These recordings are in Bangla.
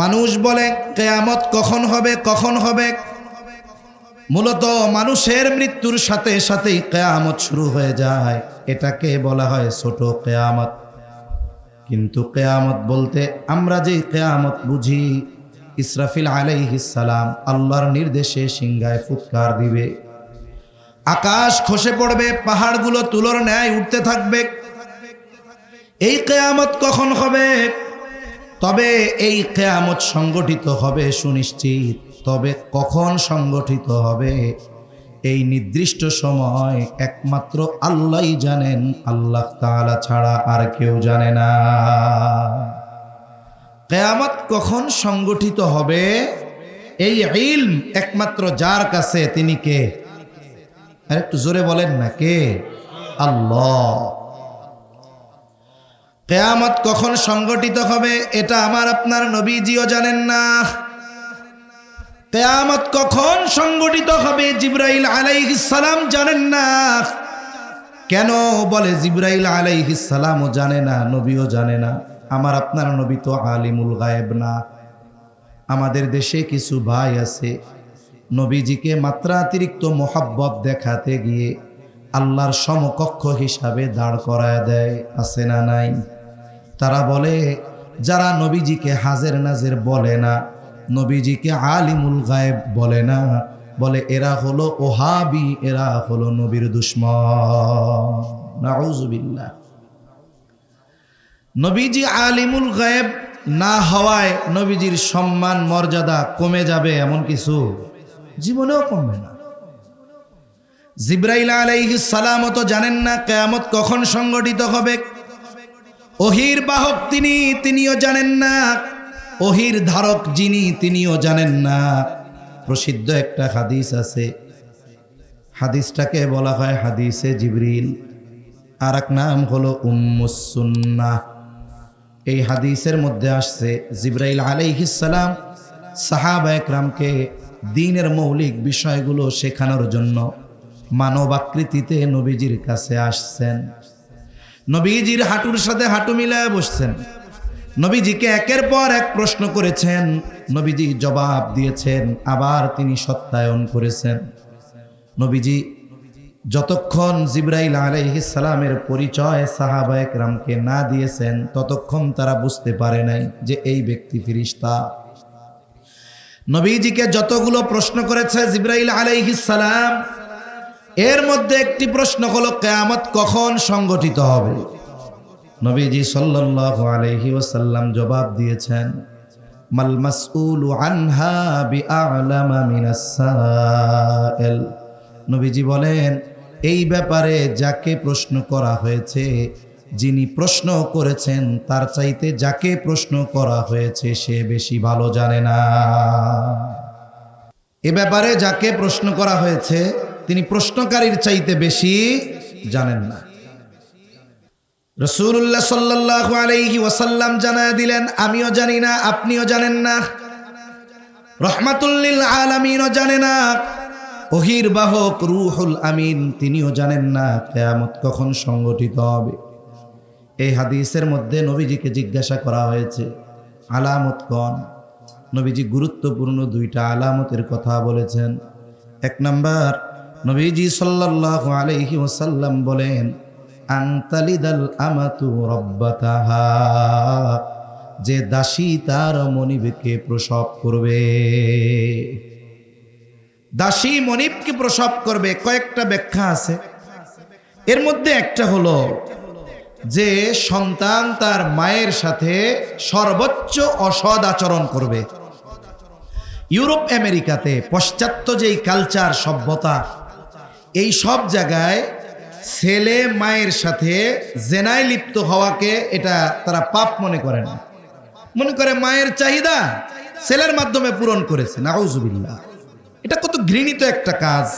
মানুষ বলে কিয়ামত কখন হবে কখন হবে। মূলত মানুষের মৃত্যুর সাথে সাথেই কিয়ামত শুরু হয়ে যায়, এটাকে বলা হয় ছোট কিয়ামত। কিন্তু কিয়ামত বলতে আমরা যে কিয়ামত বুঝি, ইসরাফিল আলাইহিস সালাম আল্লাহর নির্দেশে সিংহায় ফুৎকার দিবে, আকাশ খসে পড়বে, পাহাড়গুলো তুলোর ন্যায় উঠতে থাকবে। এই কিয়ামত কখন হবে? তবে এই কিয়ামত সংগঠিত হবে সুনিশ্চিত, তবে কখন সংগঠিত হবে এই নির্দিষ্ট সময় একমাত্র আল্লাহই জানেন, আল্লাহ তাআলা ছাড়া আর কেউ জানে না। কিয়ামত কখন সংগঠিত হবে এই ইলম একমাত্র যার কাছে, তিনি কে? আর একটু জোরে বলেন না, কে? আল্লাহ। কিয়ামত কখন সংগঠিত হবে এটা আমার আপনার নবীজিও জানেন না। কিয়ামত কখন সংগঠিত হবে জিবরাইল আলাইহিস সালাম জানেন না। কেন বলে জিবরাইল আলাইহিস সালামও জানে না, নবীও জানে না? আমার আপনার নবী তো আলিমুল গায়েব না। আমাদের দেশে কিছু ভাই আছে, নবীজিকে মাত্রাতিরিক্ত মোহাব্বত দেখাতে গিয়ে আল্লাহর সমকক্ষ হিসাবে দাঁড় করায় দেয়, আছে না নাই? তারা বলে যারা নবীজিকে হাজের নাজের বলে না, নবীজিকে আলিমুল গায়েব বলে না, বলে এরা হলো ওহাবি, এরা হলো নবীর দুশমন। নাউজুবিল্লাহ। নবীজি আলিমুল গায়েব না হওয়ায় নবীজির সম্মান মর্যাদা কমে যাবে এমন কিছু জীবনেও কমবে না। জিবরাইল আলাইহিস সালাম তো জানেন না কিয়ামত কখন সংগঠিত হবে। ওহীর বাহক তিনি, তিনিও জানেন না। ওহীর ধারক যিনি, তিনিও জানেন না। প্রসিদ্ধ একটা হাদিস আছে, হাদিসটাকে বলা হয় হাদিসে জিবরিল, আর এক নাম হলো উম্মুস সুন্নাহ। এই হাদিসের মধ্যে আসছে জিবরাইল আলাইহিস সালাম সাহাবা একরামকে দ্বীনের মৌলিক বিষয়গুলো শেখানোর জন্য মানব আকৃতিতে নবীজির কাছে আসছেন। নবীজির হাঁটুর সাথে হাঁটু মিলায় বসছেন, নবীজিকে একের পর এক প্রশ্ন করেছেন, নবীজি জবাব দিয়েছেন, আবার তিনি সত্যায়ন করেছেন। নবীজি যতক্ষণ জিবরাইল আলাইহিস সালামের পরিচয় সাহাবা একরামকে না দিয়েছেন, ততক্ষণ তারা বুঝতে পারে নাই যে এই ব্যক্তি ফেরেশতা। নবীজিকে যতগুলো প্রশ্ন করেছে জিবরাইল আলাইহিস সালাম, এর মধ্যে একটি প্রশ্ন হলো কিয়ামত কখন সংগঠিত হবে। নবীজি সাল্লাল্লাহু আলাইহি ওয়াসাল্লাম জবাব দিয়েছেন, মাল মাসউলু আনহা বিআলামা মিনাস সাইল। নবীজি বলেন, এই ব্যাপারে যাকে প্রশ্ন করা হয়েছে, যিনি প্রশ্ন করেছেন তার চাইতে যাকে প্রশ্ন করা হয়েছে সে বেশি ভালো জানে না। এ ব্যাপারে যাকে প্রশ্ন করা হয়েছে তিনি প্রশ্নকারীর চাইতে বেশি জানেন না। রাসূলুল্লাহ সাল্লাল্লাহু আলাইহি ওয়াসাল্লাম জানায় দিলেন, আমিও জানি না, আপনিও জানেন না, রাহমাতুল লিল আলামিনও জানে না, ওহীর বাহক রূহুল আমিন তিনিও জানেন না কিয়ামত কখন সংগঠিত হবে। এই হাদিসের মধ্যে নবীজিকে জিজ্ঞাসা করা হয়েছে আলামত কোন। নবীজি গুরুত্বপূর্ণ দুইটা আলামতের কথা বলেছেন। এক নাম্বার, নবীজি সাল্লাল্লাহু আলাইহি ওয়াসাল্লাম বলেন, আনতালিদাল আমাতু রাব্বাতাহা, যে দাসী তার মনিবকে প্রসব করবে। দাসী মনিবকে প্রসব করবে, কয়েকটা ব্যাখ্যা আছে। এর মধ্যে একটা হলো যে সন্তান তার মায়ের সাথে সর্বোচ্চ অসৎ আচরণ করবে। ইউরোপ আমেরিকাতে পাশ্চাত্য যেই কালচার সভ্যতা, এই সব জায়গায় ছেলে মায়ের সাথে জেনায় লিপ্ত হওয়াকে এটা তারা পাপ মনে করে না, মনে করে মায়ের চাহিদা ছেলের মাধ্যমে পূরণ করেছে। নাউজুবিল্লাহ। এটা কত ঘৃণিত একটা কাজ।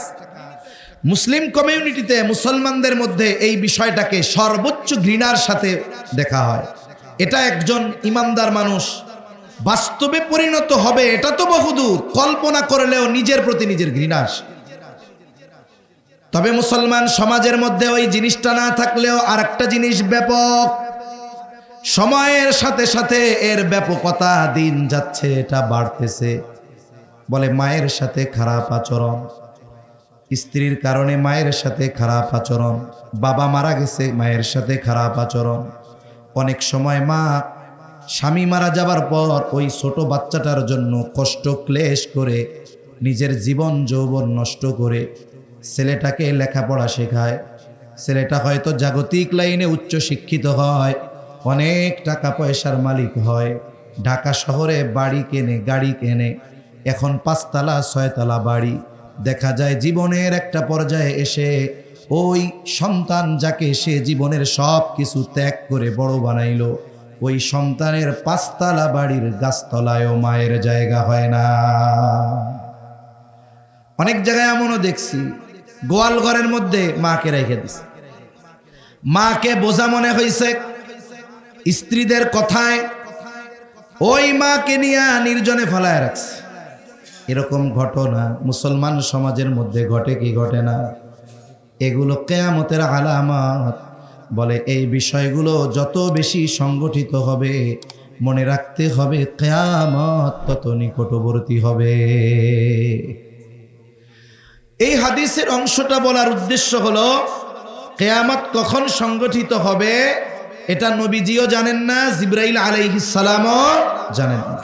মুসলিম কমিউনিটিতে মুসলমানদের মধ্যে এই বিষয়টাকে সর্বোচ্চ ঘৃণার সাথে দেখা হয়। এটা একজন ইমানদার মানুষ বাস্তবে পরিণত হবে এটা তো বহুদূর, কল্পনা করলেও নিজের প্রতি নিজের ঘৃণা আসে। তবে মুসলমান সমাজের মধ্যে ওই জিনিসটা না থাকলেও আরেকটা জিনিস ব্যাপক, সময়ের সাথে সাথে এর ব্যাপকতা দিন যাচ্ছে, এটা বাড়তেছে। বলে মায়ের সাথে খারাপ আচরণ, স্ত্রীর কারণে মায়ের সাথে খারাপ আচরণ, বাবা মারা গেছে মায়ের সাথে খারাপ আচরণ। অনেক সময় মা স্বামী মারা যাবার পর ওই ছোট বাচ্চাটার জন্য কষ্ট ক্লেশ করে নিজের জীবন যৌবন নষ্ট করে ছেলেটাকে লেখাপড়া শেখায়। ছেলেটা হয়তো জাগতিক লাইনে উচ্চ শিক্ষিত হয়, অনেক টাকা পয়সার মালিক হয়, ঢাকা শহরে বাড়ি কেনে, গাড়ি কেনে, এখন 5 তলা 6 তলা বাড়ি। দেখা যায় জীবনের একটা পর্যায়ে এসে ওই সন্তান যাকে সে জীবনের সব কিছু ত্যাগ করে বড় বানাইলো, ওই সন্তানের 5 তলা বাড়ির গাছতলায়ও মায়ের জায়গা হয় না। অনেক জায়গায় এমনও দেখছি গোয়াল ঘরের মধ্যে মাকে রেখে দিচ্ছে, মাকে বোঝা মনে হয়েছে, স্ত্রীদের কথায় ওই মাকে নিয়ে নির্জনে ফেলায় রাখছে। এরকম ঘটনা মুসলমান সমাজের মধ্যে ঘটে কি ঘটে না? এগুলো কিয়ামতের আলামত। বলে এই বিষয়গুলো যত বেশি সংগঠিত হবে, মনে রাখতে হবে কিয়ামত তত নিকটবর্তী হবে। এই হাদিসের অংশটা বলার উদ্দেশ্য হলো কিয়ামত কখন সংগঠিত হবে এটা নবীজিও জানেন না, জিবরাইল আলাইহিস সালামও জানেন না।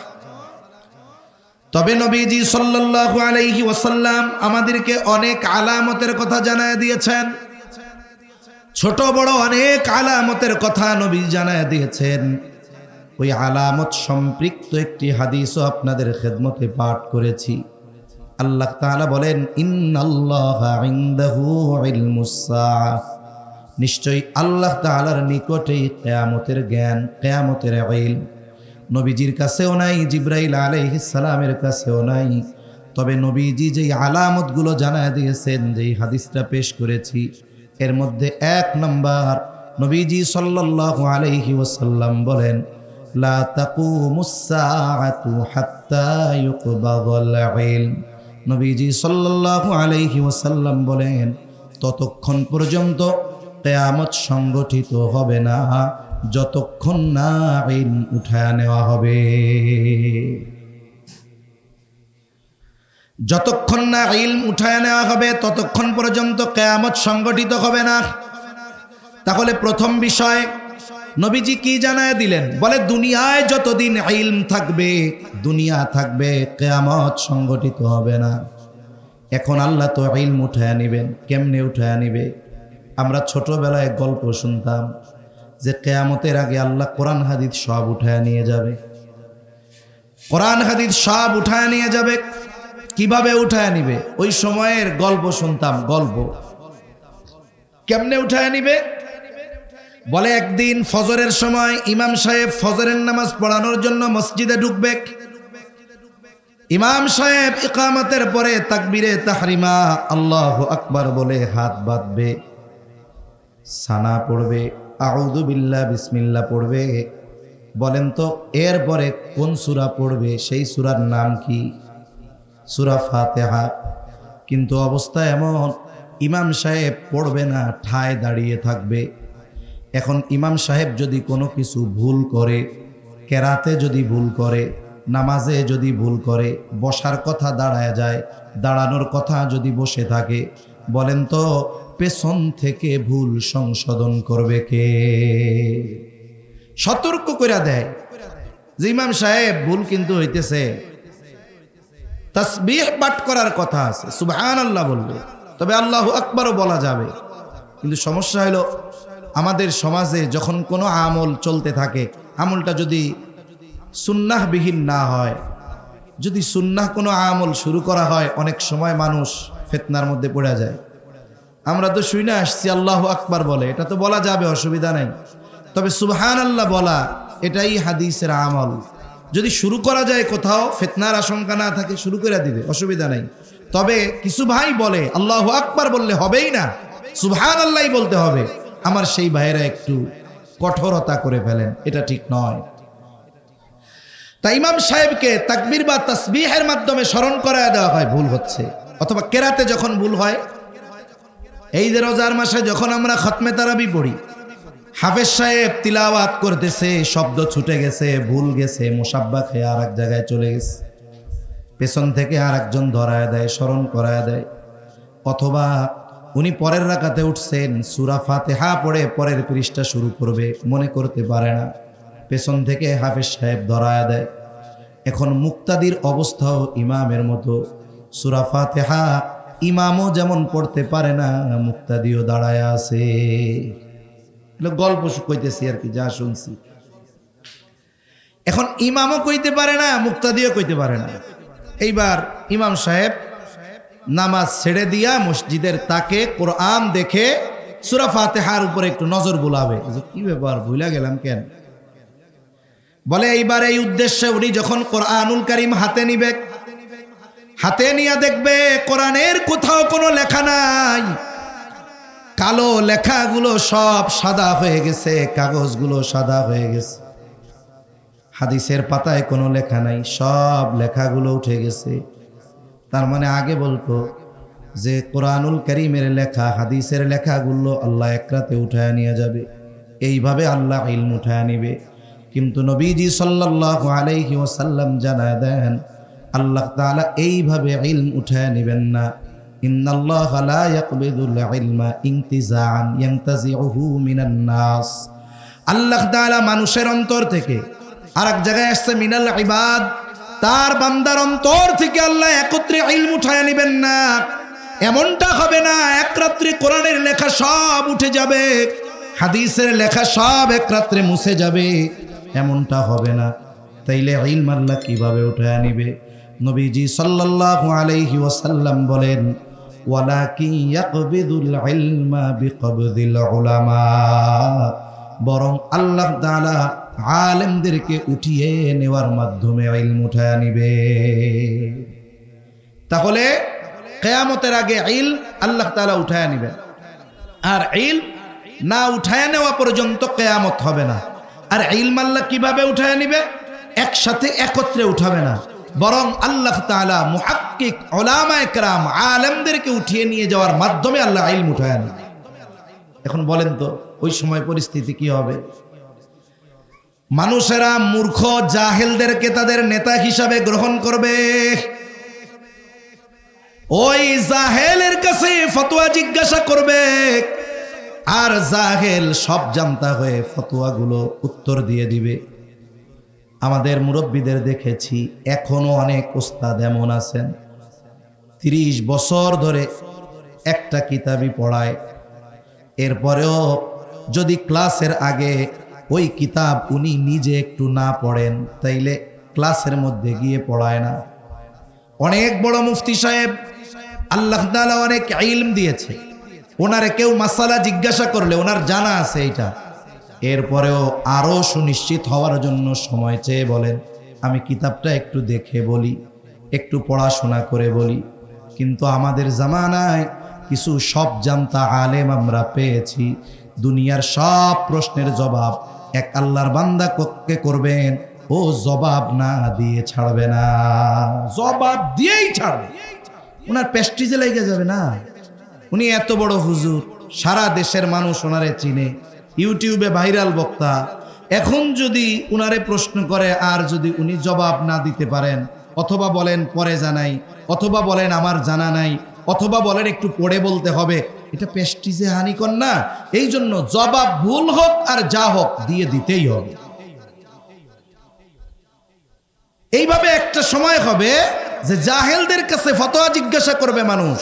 তবে নবীজি সাল্লাল্লাহু আলাইহি ওয়াসাল্লাম আমাদেরকে অনেক আলামতের কথা জানায় দিয়েছেন, ছোট বড় অনেক আলামতের কথা নবী জানায় দিয়েছেন। ওই আলামত সম্পৃক্ত একটি হাদিসও আপনাদের খেদমতে পাঠ করেছি। আল্লাহ তাআলা বলেন, ইন্নাল্লাহা ইনদাহু ইলমুস সাআহ, নিশ্চয়ই আল্লাহ তাআলার নিকটেই কিয়ামতের জ্ঞান, কিয়ামতের ইলম। নবীজির কাছেও নাই, জিবরাইল আলাইহিস সালামের কাছেও নাই। তবে নবীজি যেই আলামতগুলো জানায় দিয়েছেন, যেই হাদিসটা পেশ করেছি, এর মধ্যে 1 নম্বর নবীজি সাল্লাল্লাহু আলাইহি ওয়াসাল্লাম বলেন, লা তাকুমুস সাআতু হাত্তা ইউকবাদাল ইলম। নবীজি সাল্লাল্লাহু আলাইহি ওয়াসাল্লাম বলেন, ততক্ষণ পর্যন্ত কিয়ামত সংগঠিত হবে না যতক্ষণ না ইলম উঠায় নেওয়া হবে। যতক্ষণ না ইলম উঠায় নেওয়া হবে ততক্ষণ পর্যন্ত কিয়ামত সংগঠিত হবে না। তাহলে প্রথম বিষয় নবীজি কি জানায় দিলেন? বলে দুনিয়ায় যতদিন ইলম থাকবে, দুনিয়া থাকবে, কিয়ামত সংগঠিত হবে না। এখন আল্লাহ তো ইলম উঠায় নেবেন, কেমনে উঠায় নিবে? আমরা ছোটবেলায় গল্প শুনতাম যে কিয়ামতের আগে আল্লাহ কোরআন হাদিস সব উঠায় নিয়ে যাবে। কোরআন হাদিস সব উঠায় নিয়ে যাবে। কিভাবে উঠায় নিবে? ওই সময়ের গল্প শুনতাম, গল্প কেমনে উঠায় নিবে? বলে একদিন ফজরের সময় ইমাম সাহেব ফজরের নামাজ পড়ানোর জন্য মসজিদে ঢুকবে। ইমাম সাহেব ইকামতের পরে তাকবীরে তাহরিমা আল্লাহু আকবার বলে হাত বাঁধবে, সানা পড়বে, আউযু বিল্লাহ বিসমিল্লাহ পড়বে। বলেন তো এরপরে কোন সূরা পড়বে? সেই সূরার নাম কি? সূরা ফাতিহা। কিন্তু অবস্থা এমন, ইমাম সাহেব পড়বে না, ঠায় দাঁড়িয়ে থাকবে। এখন ইমাম সাহেব যদি কোনো কিছু ভুল করে, কেরাতে যদি ভুল করে, নামাজে যদি ভুল করে, বসার কথা দাঁড়ায় যায়, দাঁড়ানোর কথা যদি বসে থাকে, বলেন তো পেছন থেকে ভুল সংশোধন করবে কে? সতর্ক করে দেয় যে ইমাম সাহেব ভুল কিন্তু হইতেছে, তাসবিহ পাঠ করার কথা আছে, সুবহানাল্লাহ বলবে, তবে আল্লাহু আকবারও বলা যাবে। কিন্তু সমস্যা হলো আমাদের সমাজে যখন কোনো আমল চলতে থাকে, আমলটা যদি সুন্নাহবিহীন না হয়, যদি সুন্নাহ কোনো আমল শুরু করা হয়, অনেক সময় মানুষ ফিতনার মধ্যে পড়ে যায়। আমরা তো শুনে আসছি আল্লাহু আকবার বলে, এটা তো বলা যাবে, অসুবিধা নাই। তবে সুবহানাল্লাহ বলা এটাই হাদিসের আমল। যদি শুরু করা যায় কোথাও, ফিতনার আশঙ্কা না থাকে, শুরু করে দিবে, অসুবিধা নাই। তবে কিছু ভাই বলে আল্লাহু আকবার বললে হবেই না, সুবহানাল্লাহই বলতে হবে। আমার সেই ভাইয়েরা একটু কঠোরতা করে ফেলেন, এটা ঠিক নয়। তাই ইমাম সাহেবকে তাকবীর বা তাসবিহের মাধ্যমে স্মরণ করায় দেওয়া হয় ভুল হচ্ছে, অথবা কেরাতে যখন ভুল হয়। এই যে রোজার মাসে যখন আমরা খতমে তারাবি পড়ি, হাফেজ সাহেব তিলাওয়াত করতেছে, শব্দ ছুটে গেছে, ভুল গেছে, মুসাব্বা খেয়ে আর এক জায়গায় চলে গেছে। পেছন থেকে আর একজন ধরায় দেয়, স্মরণ করায় দেয়। অথবা উনি পরের রাকাতে উঠছেন, সূরা ফাতিহা পড়ে পরের পৃষ্ঠা শুরু করবে, মনে করতে পারে না, পেছন থেকে হাফেজ সাহেব ধরায় দেয়। এখন মুক্তাদির অবস্থাও ইমামের মতো, সূরা ফাতিহা ইমামও যেমন পড়তে পারে না, মুক্তাদিও দাঁড়ায় আছে। গল্প কইতেছি আর কি, যা শুনছি। এখন ইমামও কইতে পারে না, মুক্তাদিও কইতে পারে না। এইবার ইমাম সাহেব নামাজ ছেড়ে দিয়া মসজিদের তাকে কোরআন দেখে সূরা ফাতিহার উপরে একটু নজর বুলাবে, যে কি ব্যাপার, ভুলা গেলাম কেন। বলে এইবার এই উদ্দেশ্যে উনি যখন কোরআনুল কারীম হাতে নিবে, হাতে নিয়ে দেখবে কোরআনের কোথাও কোনো লেখা নাই, কালো লেখাগুলো সব সাদা হয়ে গেছে, কাগজগুলো সাদা হয়ে গেছে। হাদিসের পাতায় কোনো লেখা নাই, সব লেখাগুলো উঠে গেছে। তার মানে আগে বলতো যে কোরআনুল কারীমের লেখা, হাদিসের লেখাগুলো আল্লাহ এক রাতে উঠায় নিয়ে যাবে, এইভাবে আল্লাহ ইলম উঠায় নিবে। কিন্তু নবীজি সাল্লাল্লাহু আলাইহি ওয়াসাল্লাম জানায় দেন, আল্লাহ তাআলা এইভাবে ইলম উঠায় নেবেন না। ইন্নাল্লাহা লা ইয়াকবিদুল ইলমা ইনতিজাআন ইয়ানতাজিউহু মিনান নাস। আল্লাহ তাআলা মানুষের অন্তর থেকে, আর এক জায়গায় আসছে মিনাল ইবাদ, তার বান্দার অন্তর থেকে আল্লাহ একত্রে ইলম উঠায় নেবেন না। এমনটা হবে না এক রাত্রে কোরআনের লেখা সব উঠে যাবে, হাদিসের লেখা সব এক রাত্রে মুছে যাবে, এমনটা হবে না। তাইলে ইলম আল্লাহ কিভাবে উঠায় নিবে? নবীজি সাল্লাল্লাহু আলাইহি ওয়াসাল্লাম বলেন, ওয়ালাকিন ইয়াকবিদুল ইলমা বিকবদিল উলামা। বরং আল্লাহ তাআলা আলেমদেরকে উঠিয়ে নেওয়ার মাধ্যমে ইলম উঠায় নিবে। তাহলে কিয়ামতের আগে ইলম আল্লাহ তাআলা উঠায় নিবেন, আর ইলম না উঠায় নেওয়া পর্যন্ত কিয়ামত হবে না। আর ইলম আল্লাহ কিভাবে উঠায় নিবে? একসাথে একত্রে উঠাবে না, বরং আল্লাহ তাআলা মুহাক্কিক উলামায়ে কেরাম আলেমদেরকে উঠিয়ে নিয়ে যাওয়ার মাধ্যমে আল্লাহ ইলম উঠায় নেবে। এখন বলেন তো ওই সময় পরিস্থিতি কি হবে? মানুষেরা মূর্খ জাহেলদেরকে তাদের নেতা হিসাবে গ্রহণ করবে। ওই জাহেলের কাছে ফতোয়া জিজ্ঞাসা করবে, আর জাহেল সব জানতা হয়ে ফতোয়াগুলো উত্তর দিয়ে দিবে। আমাদের মুরব্বীদের দেখেছি, এখনো অনেক ওস্তাদ এমন আছেন 30 বছর ধরে একটা কিতাবই পড়ায়, এরপরেও যদি ক্লাসের আগে ওই কিতাব উনি নিজে একটু না পড়েন, তাইলে ক্লাসের মধ্যে গিয়ে পড়ায় না। অনেক বড় মুফতি সাহেব, আল্লাহ তাআলা অনেক ইলম দিয়েছে, ওনারে কেউ মাসালা জিজ্ঞাসা করলে ওনার জানা আছে এটা, এরপরেও আরো সুনিশ্চিত হওয়ার জন্য সময় চেয়ে বলেন, আমি কিতাবটা একটু দেখে বলি, একটু পড়াশোনা করে বলি। কিন্তু আমাদের জামানায় কিছু সব জানতা আলেম আমরা পেয়েছি, দুনিয়ার সব প্রশ্নের জবাব এক আল্লাহর বান্দা কে করবেন, ও জবাব না দিয়ে ছাড়বে না, জবাব দিয়েই ছাড়বে। ওনার প্রেস্টিজে লেগে যাবে না, উনি এত বড় হুজুর, সারা দেশের মানুষ ওনারে চিনে, ইউটিউবে ভাইরাল বক্তা। এখন যদি উনারে প্রশ্ন করে আর যদি উনি জবাব না দিতে পারেন, অথবা বলেন পরে জানাই, অথবা বলেন আমার জানা নাই, অথবা বলেন একটু পড়ে বলতে হবে, এটা প্রেস্টিজে হানিকর না? এই জন্য জবাব ভুল হোক আর যা হোক দিয়ে দিতেই হবে। এইভাবে একটা সময় হবে যে জাহেলদের কাছে ফতোয়া জিজ্ঞাসা করবে মানুষ।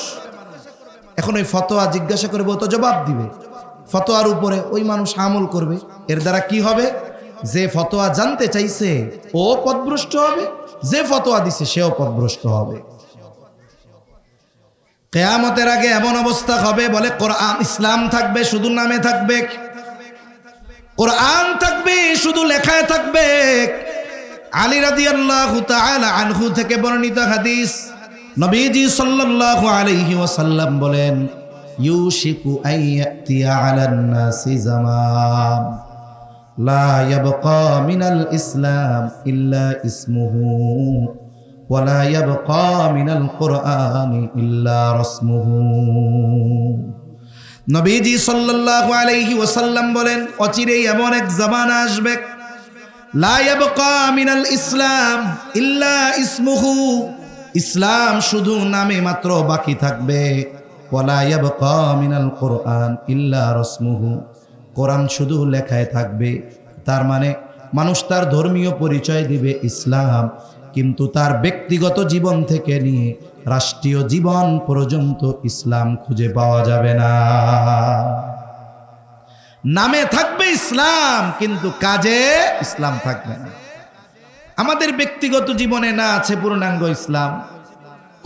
এখন ওই ফতোয়া জিজ্ঞাসা করবে, ও তো জবাব দিবে, ফতোয়ার উপরে ওই মানুষ আমল করবে। এর দ্বারা কি হবে? যে ফতোয়া জানতে চাইছে ও পথভ্রষ্ট হবে, যে ফতোয়া দিছে সেও পথভ্রষ্ট হবে। কিয়ামতের আগে এমন অবস্থা হবে, বলে কোরআন ইসলাম থাকবে শুধু নামে থাকবে, কোরআন থাকবে শুধু লেখায় থাকবে। আলী রাদিয়াল্লাহু তাআলা আনহু থেকে বর্ণিত হাদিস, নবীজি সাল্লাল্লাহু আলাইহি ওয়াসাল্লাম বলেন, ইউশিকু আইয়াতিয়া আলান নাসি জামান লা ইয়াবকা মিনাল ইসলাম ইল্লা ইসমুহু ওয়া লা ইয়াবকা মিনাল কুরআনি ইল্লা রাসমুহু। নবীজি সাল্লাল্লাহু আলাইহি ওয়াসাল্লাম বলেন, অচিরেই এমন এক জামানা আসবে, লা ইয়াবকা মিনাল ইসলাম ইল্লা ইসমুহু, ইসলাম শুধু নামে মাত্র বাকি থাকবে। ওয়ালা ইয়াবকা মিনাল কোরআন ইল্লা রাসমুহু, কোরআন শুধু লেখায় থাকবে। তার মানে মানুষ তার ধর্মীয় পরিচয় দিবে ইসলাম, কিন্তু তার ব্যক্তিগত জীবন থেকে নিয়ে রাষ্ট্রীয় জীবন পর্যন্ত ইসলাম খুঁজে পাওয়া যাবে না। নামে থাকবে ইসলাম, কিন্তু কাজে ইসলাম থাকবে না। আমাদের ব্যক্তিগত জীবনে না আছে পূর্ণাঙ্গ ইসলাম,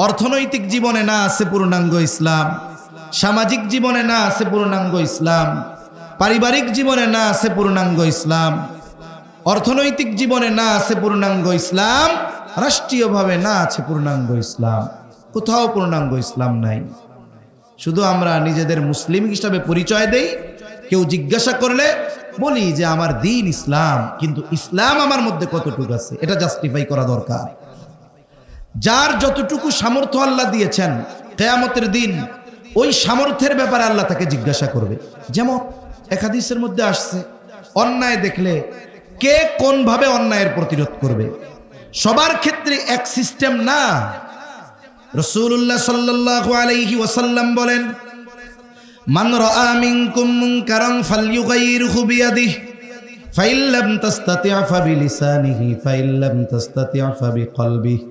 অর্থনৈতিক জীবনে না আছে পূর্ণাঙ্গ ইসলাম, সামাজিক জীবনে না আছে পূর্ণাঙ্গ ইসলাম, পারিবারিক জীবনে না আছে পূর্ণাঙ্গ ইসলাম, অর্থনৈতিক জীবনে না আছে পূর্ণাঙ্গ ইসলাম, রাষ্ট্রীয়ভাবে না আছে পূর্ণাঙ্গ ইসলাম। কোথাও পূর্ণাঙ্গ ইসলাম নাই। শুধু আমরা নিজেদের মুসলিম হিসাবে পরিচয় দেই, কেউ জিজ্ঞাসা করলে বলি যে আমার দিন ইসলাম, কিন্তু ইসলাম আমার মধ্যে কতটুকু আছে এটা জাস্টিফাই করা দরকার। যার যতটুকু সামর্থ্য আল্লাহ দিয়েছেন, কিয়ামতের দিন ওই সামর্থ্যের ব্যাপারে আল্লাহ তাকে জিজ্ঞাসা করবে। যেমন এক হাদিসের মধ্যে আসছে, অন্যায় দেখলে কে কোন ভাবে অন্যায়ের প্রতিরোধ করবে। সবার ক্ষেত্রে এক সিস্টেম না। রাসূলুল্লাহ সাল্লাল্লাহু আলাইহি ওয়াসাল্লাম বলেন, মান রাআ মিনকুম মুনকারান ফালইয়ুগাইয়িরহু বিয়াদিহি ফাইন লাম তাসতাতি' ফাবিলিসানিহি ফাইন লাম তাসতাতি' ফাবিকলবিহি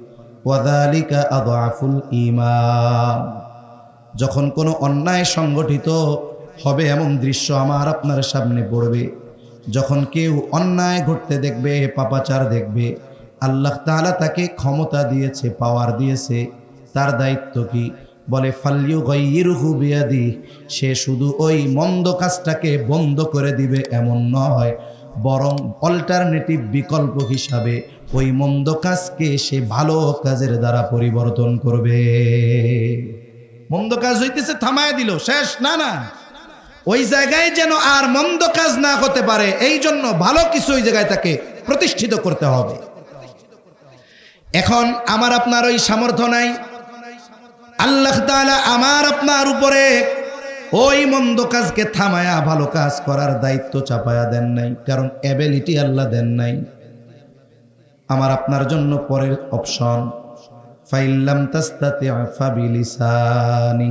ওয়া যালিকা আযআফুল ঈমান। যখন কোনো অন্যায় সংগঠিত হবে এমন দৃশ্য আমার আপনার সামনে পড়বে, যখন কেউ অন্যায় ঘটতে দেখবে, পাপাচার দেখবে, আল্লাহ তাআলা তাকে ক্ষমতা দিয়েছে, পাওয়ার দিয়েছে, তার দায়িত্ব কি? বলে ফালইয়ুগাইয়িরহু বিয়াদিহি, সে শুধু ওই মন্দ কাজটাকে বন্ধ করে দিবে এমন নয়, বরং অল্টারনেটিভ বিকল্প হিসাবে ওই মন্দ কাজকে সে ভালো কাজের দ্বারা পরিবর্তন করবে। মন্দ কাজ হইতেছে থামায় দিল, শেষ না, না, ওই জায়গায় যেন আর মন্দ কাজ না হতে পারে, এই জন্য ভালো কিছু ওই জায়গায় তাকে প্রতিষ্ঠিত করতে হবে। এখন আমার আপনার ওই সামর্থ্য নাই। আল্লাহ তাআলা আমার আপনার উপরে ওই মন্দ কাজকে থামায়া ভালো কাজ করার দায়িত্ব চাপায়া দেন নাই, কারণ এবিলিটি আল্লাহ দেন নাই। আমার আপনার জন্য পরের অপশন, ফাইন লাম তাসতাতি' ফাবিলিসানি,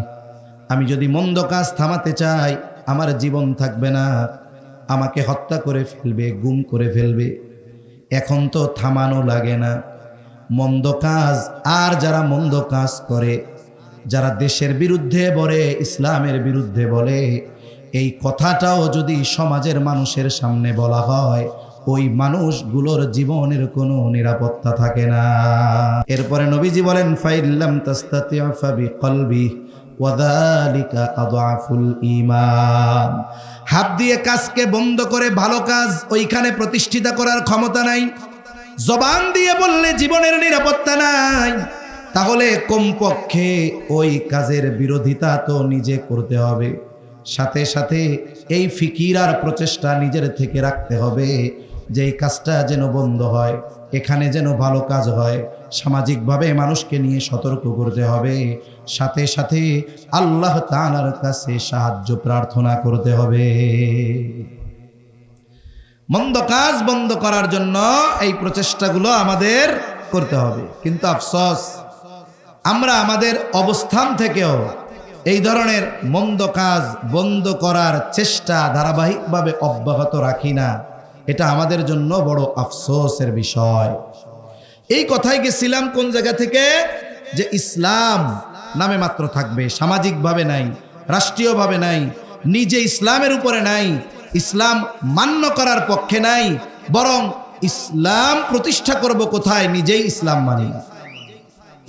আমি যদি মন্দ কাজ থামাতে চাই, আমার জীবন থাকবে না, আমাকে হত্যা করে ফেলবে, গুম করে ফেলবে। এখন তো থামানো লাগে না মন্দ কাজ। আর যারা মন্দ কাজ করে, যারা দেশের বিরুদ্ধে বলে, ইসলামের বিরুদ্ধে বলে, এই কথাটাও যদি সমাজের মানুষের সামনে বলা হয়, ওই মানুষগুলোর জীবনের কোনো নিরাপত্তা থাকে না। এরপরে নবীজি বলেন, ফাইন লাম তাসতাতি' ফাবিকলবিহি ওয়া যালিকা আযআফুল ঈমান। হাত দিয়ে কাজকে বন্ধ করে ভালো কাজ ওইখানে প্রতিষ্ঠিত করার ক্ষমতা নাই। জবান দিয়ে বললে জীবনের নিরাপত্তা নাই, তাহলে কমপক্ষে ওই কাজের বিরোধিতা তো নিজে করতে হবে। সাথে সাথে এই ফিকির আর প্রচেষ্টা নিজের থেকে রাখতে হবে যে এই কাজটা যেন বন্ধ হয়, এখানে যেন ভালো কাজ হয়। সামাজিকভাবে মানুষকে নিয়ে সতর্ক করতে হবে, সাথে সাথে আল্লাহ তাআলার কাছে সাহায্য প্রার্থনা করতে হবে। মন্দ কাজ বন্ধ করার জন্য এই প্রচেষ্টাগুলো আমাদের করতে হবে। কিন্তু আফসোস, আমরা আমাদের অবস্থান থেকেও এই ধরনের মন্দ কাজ বন্ধ করার চেষ্টা ধারাবাহিকভাবে অব্যাহত রাখি না। এটা আমাদের জন্য বড় আফসোসের বিষয়। এই কথাই গেছিলাম কোন জায়গা থেকে, যে ইসলাম নামে মাত্র থাকবে, সামাজিকভাবে নাই, রাষ্ট্রীয়ভাবে নাই, নিজে ইসলামের উপরে নাই, ইসলাম মান্য করার পক্ষে নাই, বরং ইসলাম প্রতিষ্ঠা করব কোথায়, নিজেই ইসলাম মানি।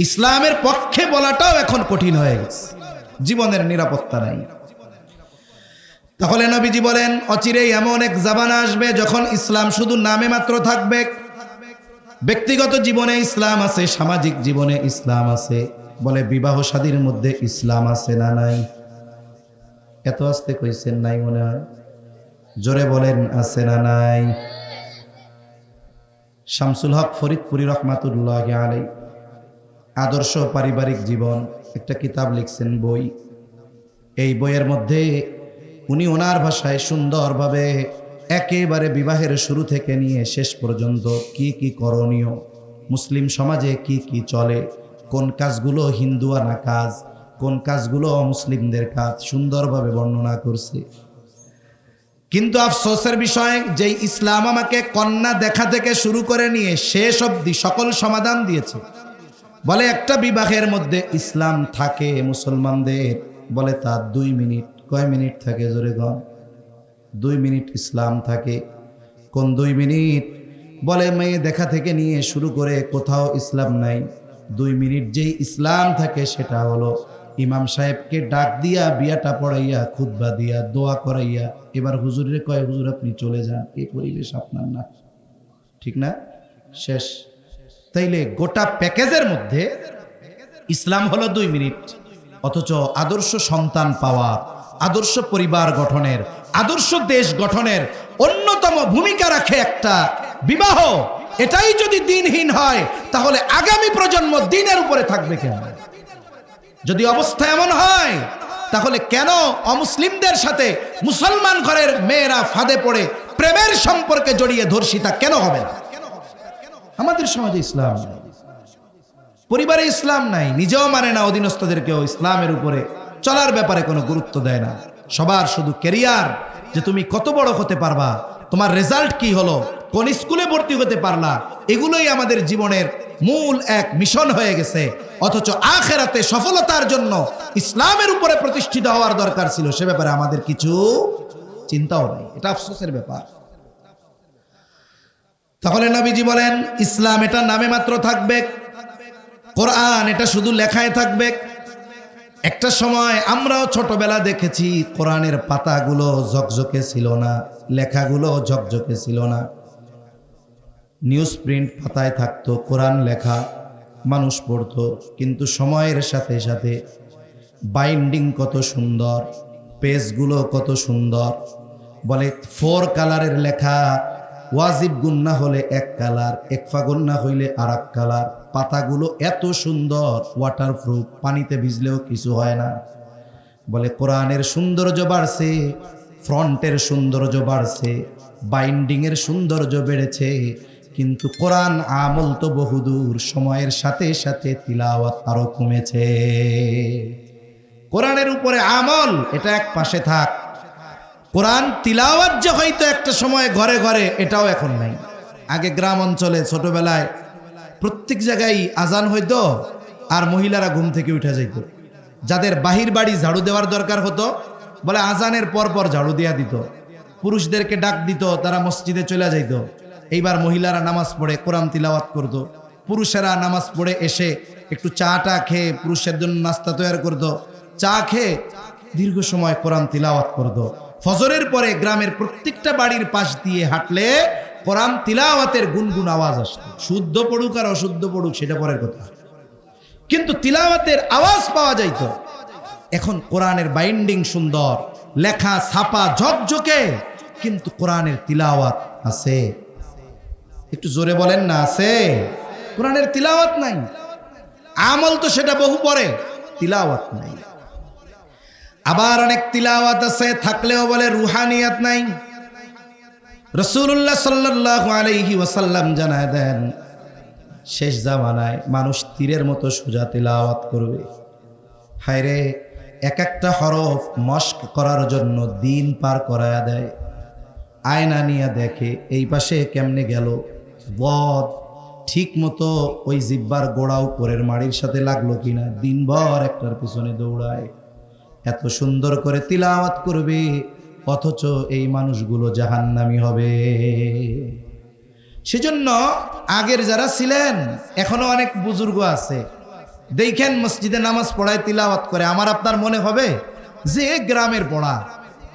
ইসলামের পক্ষে বলাটাও এখন কঠিন হয়ে গেছে, জীবনের নিরাপত্তা নাই। তাহলে নবীজি বলেন, অচিরেই এমন এক জামানা আসবে যখন ইসলাম শুধু নামে মাত্র থাকবে। ব্যক্তিগত জীবনে ইসলাম আছে, সামাজিক জীবনে ইসলাম আছে। বলে বিবাহ শাদীর মধ্যে ইসলাম আছে না নাই? এত আস্তে কইছেন নাই মনে হয়, জোরে বলেন আছে না নাই? শামসুল হক ফরিদপুরি রহমাতুল্লাহি আলাইহি আদর্শ পারিবারিক জীবন একটা কিতাব লিখছেন, বই। এই বইয়ের মধ্যে উনি ওনার ভাষায় সুন্দরভাবে একেবারে বিবাহের শুরু থেকে নিয়ে শেষ পর্যন্ত কি কি করণীয়, মুসলিম সমাজে কি কি চলে, কোন কাজগুলো হিন্দুয়ানা কাজ, কোন কাজগুলো অমুসলিমদের কাজ, সুন্দরভাবে বর্ণনা করছে। কিন্তু আফসোসের বিষয়, যে ইসলাম আমাকে কন্যা দেখা থেকে শুরু করে নিয়ে শেষ অবধি সকল সমাধান দিয়েছে। বলে একটা বিবাহের মধ্যে ইসলাম থাকে মুসলমানদের, বলে তার 2 মিনিট। কয় মিনিট থাকে জোরে গণ? 2 মিনিট ইসলাম থাকে। কোন 2 মিনিট? বলে মেয়ে দেখা থেকে নিয়ে শুরু করে কোথাও ইসলাম নাই। 2 মিনিট যেই ইসলাম থাকে সেটা হলো ইমাম সাহেবকে ডাক দিয়া বিয়াটা পড়াইয়া খুতবা দিয়া দোয়া করাইয়া এবার হুজুরের কয়, হুজুর আপনি চলে যান, এই পরিবেশ আপনার না, ঠিক না, শেষ। তাইলে গোটা প্যাকেজের মধ্যে ইসলাম হলো 2 মিনিট, অথচ আদর্শ সন্তান পাওয়া, আদর্শ পরিবার গঠনের, আদর্শ দেশ গঠনের অন্যতম ভূমিকা রাখে একটা বিবাহ। এটাই যদি দিনহীন হয় তাহলে আগামী প্রজন্ম দিনের উপরে থাকবে কেন? যদি অবস্থা এমন হয় তাহলে কেন অমুসলিমদের সাথে মুসলমান ঘরের মেয়েরা ফাঁদে পড়ে প্রেমের সম্পর্কে জড়িয়ে ধর্ষিতা কেন হবে না? আমাদের সমাজে ইসলাম নাই, পরিবারে ইসলাম নাই, নিজেও মানে না, অধীনস্থদেরকেও ইসলামের উপরে চলার ব্যাপারে কোনো গুরুত্ব দেয় না। সবার শুধু ক্যারিয়ার, যে তুমি কত বড় হতে পারবা, তোমার রেজাল্ট কি হলো, কোন স্কুলে ভর্তি হতে পারলা, এগুলোই আমাদের জীবনের মূল এক মিশন হয়ে গেছে। অথচ আখিরাতে সফলতার জন্য ইসলামের উপরে প্রতিষ্ঠিত হওয়ার দরকার ছিল, সে ব্যাপারে আমাদের কিছু চিন্তাও নাই। এটা আফসোসের ব্যাপার। তাহলে নবীজি বলেন ইসলাম এটা নামে মাত্র থাকবে, কোরআন এটা শুধু লেখায় থাকবে। একটা সময় আমরাও ছোটবেলা দেখেছি কোরআনের পাতাগুলো ঝকঝকে ছিল না, লেখাগুলো ঝকঝকে ছিল না। নিউজ প্রিন্ট পাতায় থাকতো কোরআন লেখা, মানুষ পড়তো, কিন্তু সময়ের সাথে সাথে বাইন্ডিং কত সুন্দর, পেজগুলো কত সুন্দর। বলে 4 কালারের লেখা, ওয়াজিব গুন্না হলে 1 কালার, একফা গুন্না হইলে 2 কালার। পাতাগুলো এত সুন্দর, ওয়াটারপ্রুফ, পানিতে ভিজলেও কিছু হয় না। বলে কোরআনের সৌন্দর্য বাড়ছে, ফ্রন্টের সৌন্দর্য বাড়ছে, বাইন্ডিংয়ের সৌন্দর্য বেড়েছে, কিন্তু কোরআন আমল তো বহুদূর, সময়ের সাথে সাথে তিলাওয়াত আরো কমেছে। কোরআনের উপরে আমল এটা এক পাশে থাক, কোরআন তিলাওয়াত যে হয়তো একটা সময় ঘরে ঘরে, এটাও এখন নাই। আগে গ্রাম অঞ্চলে ছোটবেলায় প্রত্যেক জায়গায় আজান হইতো আর মহিলারা ঘুম থেকে উঠে যাইত। যাদের বাহির বাড়ি ঝাড়ু দেওয়ার দরকার হতো, বলে আজানের পর পর ঝাড়ু দিয়া দিত, পুরুষদেরকে ডাক দিত, তারা মসজিদে চলে যাইত। এইবার মহিলারা নামাজ পড়ে কোরআন তিলাওয়াত করত, পুরুষেরা নামাজ পড়ে এসে একটু চাটা খেয়ে পুরুষের জন্য নাস্তা তৈরি করত, চা খেয়ে দীর্ঘ সময় কোরআন তিলাওয়াত করত। ফজরের পরে গ্রামের প্রত্যেকটা বাড়ির পাশ দিয়ে হাঁটলে কোরআন তিলাওয়াতের গুনগুন আওয়াজ আসতো। শুদ্ধ পড়ুক আর অশুদ্ধ পড়ুক সেটা পরের কথা, কিন্তু তিলাওয়াতের আওয়াজ পাওয়া যাইত। এখন কোরআনের বাইন্ডিং সুন্দর, লেখা ছাপা ঝকঝকে, কিন্তু কোরআনের তিলাওয়াত আছে? একটু জোরে বলেন না, আছে? কোরআনের তিলাওয়াত নাই। আমল তো সেটা বহু পরে, তিলাওয়াত নাই। আবার অনেক তিলাওয়াত আছে, থাকলেও বলে রুহানিয়াত নাই। রাসূলুল্লাহ সাল্লাল্লাহু আলাইহি ওয়াসাল্লাম জানায় দেন, শেষ জামানায় মানুষ তীরের মতো সোজা তিলাওয়াত করবে। হায়রে, এক একটা হরফ মস্ক করার জন্য দিন পার করায়া দেয়। আয়না নিয়ে দেখে এই পাশে কেমনে গেল, বদ ঠিক মতো ওই জিব্বার গোড়া উপরের মাড়ির সাথে লাগলো কিনা, দিনভর একটার পিছনে দৌড়ায়। এত সুন্দর করে তিলাওয়াত করবে, অথচ এই মানুষগুলো জাহান্নামী হবে। সেজন্য আগের যারা ছিলেন, এখনো অনেক বুজুর্গ আছে, দেখেন মসজিদে নামাজ পড়ায় তিলাওয়াত করে, আমার আপনার মনে হবে যে গ্রামের পড়া,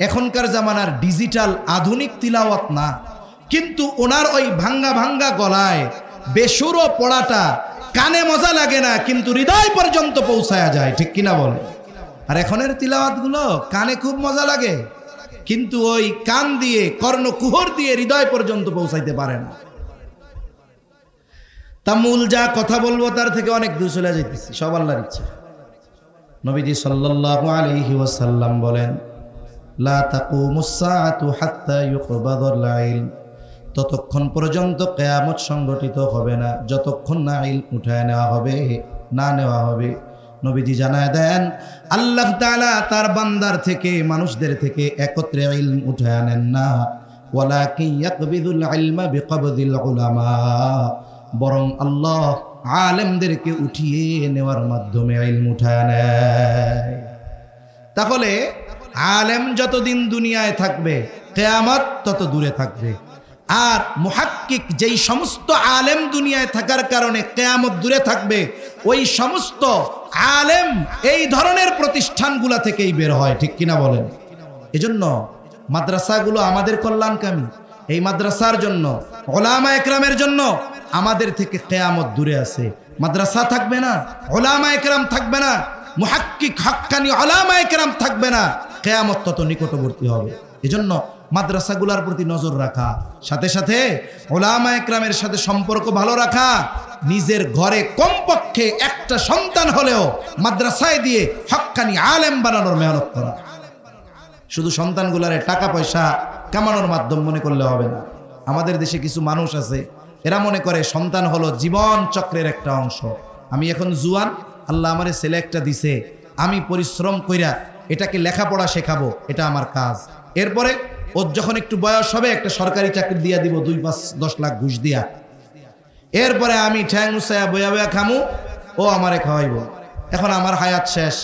এখনকার জামানার ডিজিটাল আধুনিক তিলাওয়াত না, কিন্তু ওনার ওই ভাঙ্গা ভাঙ্গা গলায় বেসুরো পড়াটা কানে মজা লাগে না, কিন্তু হৃদয় পর্যন্ত পৌঁছায়া যায়, ঠিক কিনা বলে? আর এখনের তিলাওয়াতগুলো কানে খুব মজা লাগে, কিন্তু ওই কান দিয়ে কর্ণকুহর দিয়ে হৃদয় পর্যন্ত পৌঁছাইতে পারে না। তা মূল যা কথা বলবো তার থেকে অনেক দূর চলে যাইতেছি, সব আল্লাহর ইচ্ছা। নবীজি সাল্লাল্লাহু আলাইহি ওয়াসাল্লাম বলেন, লা তাকুমুস সাআতু হাত্তা ইউকবাদাল ইলম, ততক্ষণ পর্যন্ত কিয়ামত সংগঠিত হবে না যতক্ষণ না ইলম উঠায় নেওয়া হবে, না নেওয়া হবে। নবীজি জানায় দেন আল্লাহ তাআলা তার বান্দার থেকে, মানুষদের থেকে একত্রে ইলম উঠায় নেন না, ওয়ালাকিন ইয়াকবিদুল ইলমা বিকবদিল উলামা, বরং আল্লাহ আলেমদেরকে উঠিয়ে নেওয়ার মাধ্যমে ইলম উঠায় নেয়। তাহলে আলেম যতদিন দুনিয়ায় থাকবে কিয়ামত তত দূরে থাকবে। আর মুহাক্কিক যেই সমস্ত আলেম দুনিয়ায় থাকার কারণে কিয়ামত দূরে থাকবে, ওই সমস্ত আলেম এই ধরনের প্রতিষ্ঠানগুলা থেকেই বের হয়, ঠিক কিনা বলেন? এজন্য মাদ্রাসাগুলো আমাদের কল্যাণকামী। এই মাদ্রাসার জন্য, উলামা একরামের জন্য আমাদের থেকে কিয়ামত দূরে আছে। মাদ্রাসা থাকবে না, উলামা একরাম থাকবে না, মুহাক্কিক হাক্কানি উলামা একরাম থাকবে না, কিয়ামত তত নিকটবর্তী হবে। এজন্য মাদ্রাসাগুলোর প্রতি নজর রাখা, সাথে সাথে উলামা একরামের সাথে সম্পর্ক ভালো রাখা, নিজের ঘরে কমপক্ষে একটা সন্তান হলেও মাদ্রাসায় দিয়ে হাক্কানি আলেম বানানোর মেহনত করা। শুধু সন্তানগুলারে টাকা পয়সা কামানোর মাধ্যম মনে করলে হবে না। আমাদের দেশে কিছু মানুষ আছে, এরা মনে করে সন্তান হলো জীবন চক্রের একটা অংশ। আমি এখন জুয়ান, আল্লাহ আমারে ছেলে একটা দিছে, আমি পরিশ্রম কইরা এটাকে লেখাপড়া শেখাবো, এটা আমার কাজ। এরপরে ওর যখন একটু বয়স হবে একটা সরকারি চাকরি দিয়া দিব 2-5-10 লাখ ঘুষ দিয়া, এরপরে আমি ঠ্যাং উসায়া বয়া বয়া খামু, ও আমারে খাওয়াইব। এখন আমার হায়াত শেষ,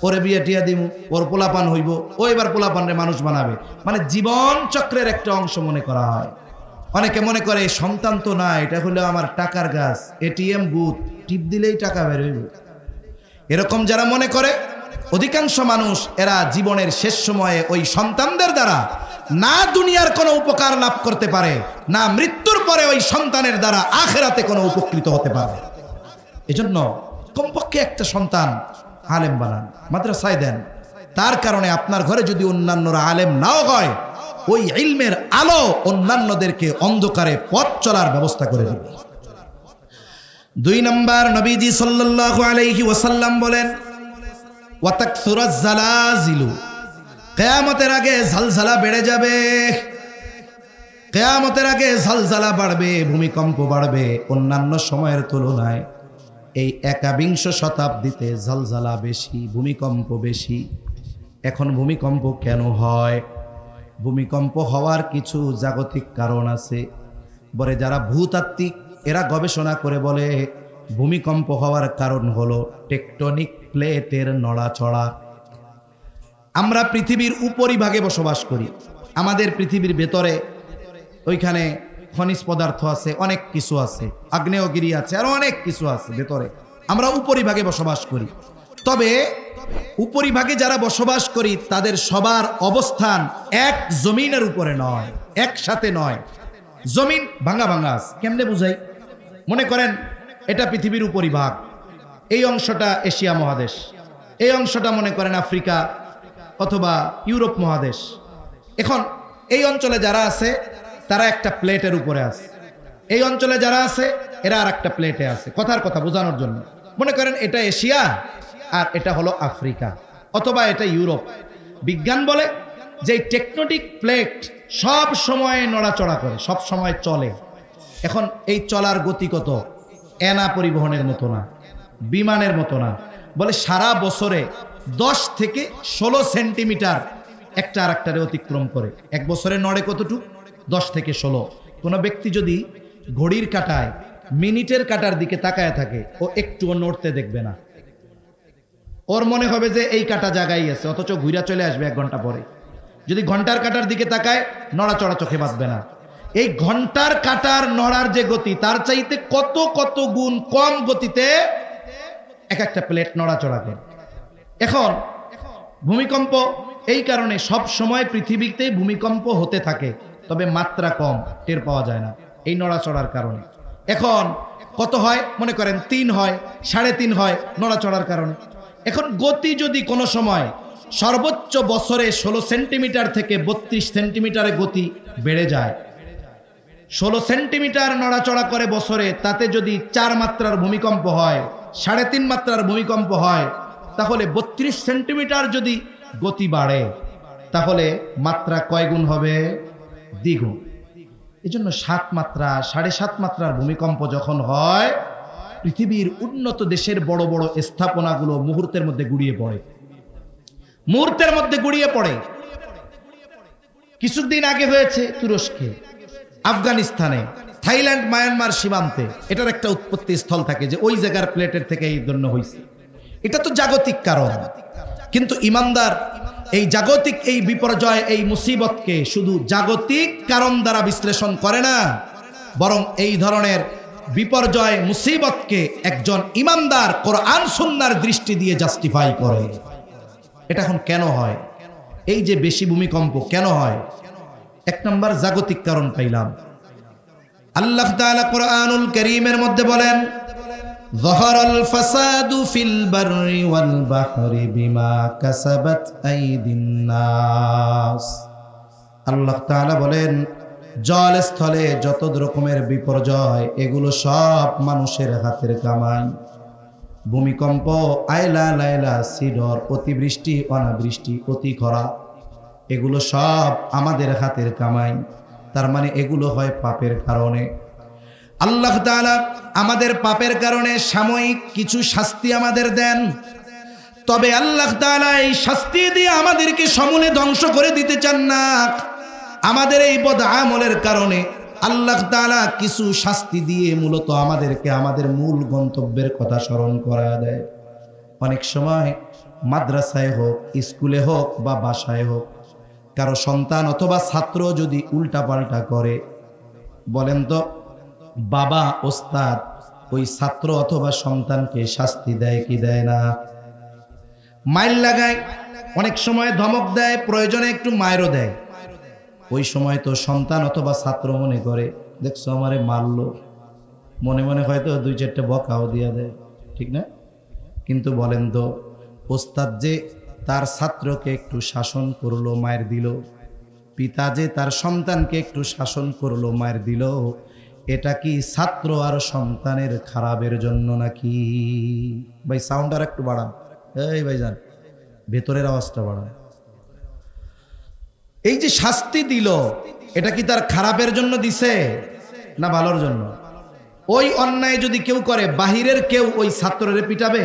ওরে বিয়ে টিয়া দিমু, ওর পোলাপান হইব, ও এবার পোলাপানরে মানুষ বানাবে। মানে জীবন চক্রের একটা অংশ মনে করা হয়। অনেকে মনে করে সন্তান তো না, এটা হলো আমার টাকার গাছ, এটিএম বুথ, টিপ দিলেই টাকা বের হইব। এরকম যারা মনে করে, অধিকাংশ মানুষ এরা জীবনের শেষ সময়ে ওই সন্তানদের দ্বারা না দুনিয়ার কোনো উপকার লাভ করতে পারে, না মৃত্যুর পরে ওই সন্তানের দ্বারা আখিরাতে কোনো উপকৃত হতে পারে। এজন্য কমপক্ষে একটা সন্তান আলেম বানান, মাদ্রাসায় দেন। তার কারণে আপনার ঘরে যদি অন্যান্যরা আলেম নাও হয়, ওই ইলমের আলো অন্যান্যদেরকে অন্ধকারে পথ চলার ব্যবস্থা করে দেবে। 2 নম্বর, নবীজি সাল্লাল্লাহু আলাইহি ওয়াসাল্লাম বলেন, ওয়াতাকসুরাজ জালাজিলু, কিয়ামতের আগে ঝলঝলা বেড়ে যাবে। কিয়ামতের আগে ঝলঝলা বাড়বে, ভূমিকম্প বাড়বে অন্যান্য সময়ের তুলনায়। এই 21 শতাব্দীতে ঝলঝলা বেশি, ভূমিকম্প বেশি। এখন ভূমিকম্প কেন হয়? ভূমিকম্প হওয়ার কিছু জাগতিক কারণ আছে। বলে যারা ভূতাত্ত্বিক এরা গবেষণা করে বলে ভূমিকম্প হওয়ার কারণ হলো টেকটনিক প্লেটের নড়াচড়া। আমরা পৃথিবীর উপরিভাগে বসবাস করি, আমাদের পৃথিবীর ভেতরে ওইখানে খনিজ পদার্থ আছে, অনেক কিছু আছে, আগ্নেয়গিরি আছে, আর অনেক কিছু আছে ভেতরে। আমরা উপরিভাগে বসবাস করি। তবে উপরিভাগে যারা বসবাস করি তাদের সবার অবস্থান এক জমিনের উপরে নয়, একসাথে নয়। জমিন ভাঙা ভাঙা আছে। কেমনে বুঝাই? মনে করেন এটা পৃথিবীর উপরিভাগ, এই অংশটা এশিয়া মহাদেশ, এই অংশটা মনে করেন আফ্রিকা অথবা ইউরোপ মহাদেশ। এখন এই অঞ্চলে যারা আছে তারা একটা প্লেটের উপরে আছে, এই অঞ্চলে যারা আছে এরা আর একটা প্লেটে আছে। কথার কথা বোঝানোর জন্য মনে করেন এটা এশিয়া আর এটা হলো আফ্রিকা অথবা এটা ইউরোপ। বিজ্ঞান বলে যে টেকটনিক প্লেট সব সময় নড়াচড়া করে, সব সময় চলে। এখন এই চলার গতি কত? এনা পরিবহনের মতো না, বিমানের মতো না। বলে সারা বছরে 10 থেকে 16 সেন্টিমিটার একটা আর একটারে অতিক্রম করে। এক বছরে নড়ে কতটুকু? 10 থেকে 16। কোনো ব্যক্তি যদি ঘড়ির কাঁটায় মিনিটের কাঁটার দিকে তাকায় থাকে, ও একটুও নড়তে দেখবে না। ওর মনে হবে যে এই কাঁটা জায়গায় আছে, অথচ ঘুরা চলে আসবে 1 ঘন্টা পরে। যদি ঘন্টার কাঁটার দিকে তাকায়, নড়াচড়া চোখে বাঁধবে না। এই ঘন্টার কাঁটার নড়ার যে গতি, তার চাইতে কত কত গুণ কম গতিতে এক একটা প্লেট নড়াচড়া করে। এখন ভূমিকম্প এই কারণে সব সময় পৃথিবীতে ভূমিকম্প হতে থাকে, তবে মাত্রা কম, টের পাওয়া যায় না এই নড়াচড়ার কারণে। এখন কত হয়? মনে করেন 3 হয়, 3.5 হয় নড়াচড়ার কারণে। এখন গতি যদি কোনো সময় সর্বোচ্চ বছরে 16 সেন্টিমিটার থেকে 32 সেন্টিমিটারে গতি বেড়ে যায়, 16 সেন্টিমিটার নড়াচড়া করে বছরে, তাতে যদি 4 মাত্রার ভূমিকম্প হয়, 3.5 মাত্রার ভূমিকম্প হয়, তাহলে 32 সেন্টিমিটার যদি গতি বাড়ে, তাহলে মাত্রা কয় গুণ হবে? দ্বিগুণ। এই জন্য 7 মাত্রা 7.5 মাত্রার ভূমিকম্প যখন হয়, পৃথিবীর উন্নত দেশের বড় বড় স্থাপনাগুলো মুহূর্তের মধ্যে গুড়িয়ে পড়ে, মুহূর্তের মধ্যে গুড়িয়ে পড়ে। কিছুদিন আগে হয়েছে তুরস্কে, আফগানিস্তানে, থাইল্যান্ড, মায়ানমার সীমান্তে। এটার একটা উৎপত্তি স্থল থাকে যে ওই জায়গার প্লেটের থেকে এই জন্য হয়েছে। এটা তো জাগতিক কারণ, কিন্তু ইমানদার এই জাগতিক এই বিপর্যয়, এই মুসিবতকে শুধু জাগতিক কারণ দ্বারা বিশ্লেষণ করে না, বরং এই ধরনের বিপর্যয় মুসিবতকে একজন ইমানদার কোরআন সুন্নাহর দৃষ্টি দিয়ে জাস্টিফাই করে। এটা এখন কেন হয়? এই যে বেশি ভূমিকম্প কেন হয়? 1 নম্বর জাগতিক কারণ পাইলাম। আল্লাহ তাআলা কোরআনুল কারীমের মধ্যে বলেন, যাহারাল ফাসাদু ফিল বাররি ওয়াল বাহরি বিমা কাসাবাত আইদিন নাস। আল্লাহ তাআলা বলেন, জল স্থলে যত রকমের বিপর্যয়, এগুলো সব মানুষের হাতের কামাই। ভূমিকম্প, আইলা লাইলা, সিডর, অতিবৃষ্টি, অনাবৃষ্টি, অতি খরা, এগুলো সব আমাদের হাতের কামাই। তার মানে এগুলো হয় পাপের কারণে। আল্লাহ তাআলা আমাদের পাপের কারণে সাময়িক কিছু শাস্তি আমাদের দেন, তবে আল্লাহ তাআলা এই শাস্তি দিয়ে আমাদেরকে সমূলে ধ্বংস করে দিতে চান না। আমাদের এই বদ আমলের কারণে আল্লাহ তাআলা কিছু শাস্তি দিয়ে মূলত আমাদেরকে আমাদের মূল গন্তব্যের কথা স্মরণ করা দেয়। অনেক সময় মাদ্রাসায় হোক, স্কুলে হোক বা বাসায় হোক, কারো সন্তান অথবা ছাত্র যদি উল্টাপাল্টা করে, বলেন তো বাবা ওস্তাদ ওই ছাত্র অথবা সন্তানকে শাস্তি দেয় কি দেয় না? মাইল লাগায়, অনেক সময় ধমক দেয়, প্রয়োজনে একটু মায়েরও দেয়। ওই সময় তো সন্তান অথবা ছাত্র মনে করে, দেখছো আমারে মারলো, মনে মনে হয়তো 2-4টা বকাও দিয়া দেয়, ঠিক না? কিন্তু বলেন তো ওস্তাদ যে তার ছাত্রকে একটু শাসন করলো, মায়ের দিল, পিতা যে তার সন্তানকে একটু শাসন করলো, মায়ের দিল, এটা কি ছাত্র আর সন্তানের খারাপের জন্য নাকি? ভাই সাউন্ড আর একটু বাড়ান, এই ভাইজান ভেতরের আওয়াজটা বাড়ান। এই যে শাস্তি দিল, এটা কি তার খারাপের জন্য দিছে না ভালোর জন্য? ওই অন্যায় যদি কেউ করে, বাহিরের কেউ ওই ছাত্রের পিটাবে?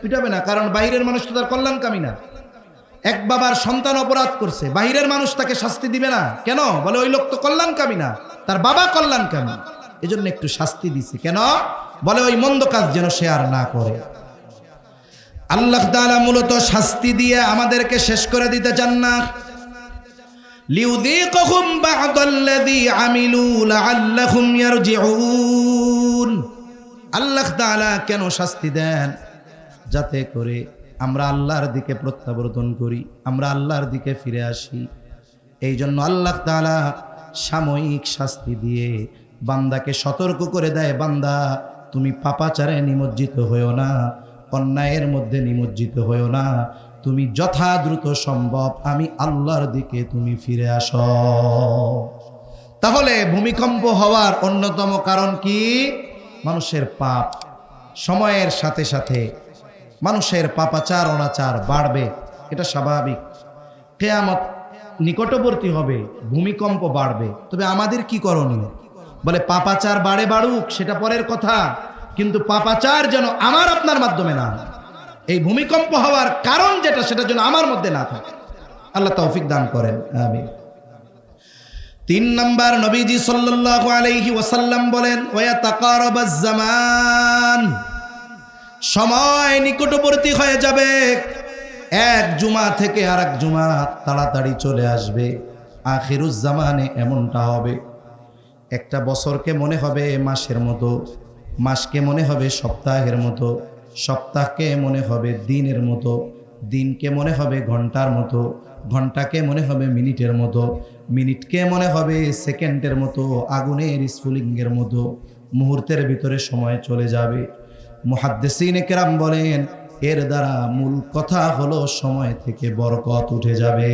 পিটাবে না, কারণ বাহিরের মানুষ তো তার কল্যাণকামী না। এক বাবার সন্তান অপরাধ করছে, বাহিরের মানুষ তাকে শাস্তি দিবে না কেন? বলে ওই লোক তো কল্যাণকামী না, তার বাবা কল্যাণকামী, এজন্য একটু শাস্তি দিছে। কেন? বলে ওই মন্দ কাজ যেন সে আর না করে। আল্লাহ তাআলা মূলত শাস্তি দিয়ে আমাদেরকে শেষ করে দিতে চান না। লিউযীকাহুম বা'দাল্লাযী আমিলু লাআল্লাহুম ইয়ারজিউন। আল্লাহ তাআলা কেন শাস্তি দেন? যাতে করে আমরা আল্লাহর দিকে প্রত্যাবর্তন করি, আমরা আল্লাহর দিকে ফিরে আসি। এই জন্য আল্লাহ তাআলা সাময়িক শাস্তি দিয়ে বান্দাকে সতর্ক করে দেয়, বান্দা তুমি পাপাচারে নিমজ্জিত হয়েও না, অন্যায়ের মধ্যে নিমজ্জিত হয়েও না, তুমি যথা দ্রুত সম্ভব আমি আল্লাহর দিকে তুমি ফিরে আসো। তাহলে ভূমিকম্প হওয়ার অন্যতম কারণ কি? মানুষের পাপ। সময়ের সাথে সাথে মানুষের পাপাচার অনাচার বাড়বে, এটা স্বাভাবিক। কিয়ামত নিকটবর্তী হবে, ভূমিকম্প বাড়বে। তবে আমাদের কি করণীয়? বলে পাপাচার বাড়ে বাড়ুক, সেটা পরের কথা, কিন্তু পাপাচার যেন আমার আপনার মাধ্যমে না, এই ভূমিকম্প হওয়ার কারণ যেটা সেটা যেন আমার মধ্যে না থাকে। আল্লাহ তৌফিক দান করেন, আমিন। 3 নাম্বার, নবীজি সাল্লাল্লাহু আলাইহি ওয়াসাল্লাম বলেন, ওয়া তাকারাবাজ জামান, সময় নিকটবর্তী হয়ে যাবে, এক জুমা থেকে আরেক জুমা তাড়াতাড়ি চলে আসবে। আখিরুজ জামানে এমনটা হবে, একটা বছরকে মনে হবে মাসের মতো, মাসকে মনে হবে সপ্তাহের মতো, সপ্তাহকে মনে হবে দিনের মতো, দিনকে মনে হবে ঘন্টার মতো, ঘন্টাকে মনে হবে মিনিটের মতো, মিনিটকে মনে হবে সেকেন্ডের মতো, আগুনের স্ফুলিঙ্গের মতো, মুহূর্তের ভিতরে সময় চলে যাবে। মুহাদ্দিসিনে কেরাম বলেন, এর দ্বারা মূল কথা হলো সময় থেকে বরকত উঠে যাবে,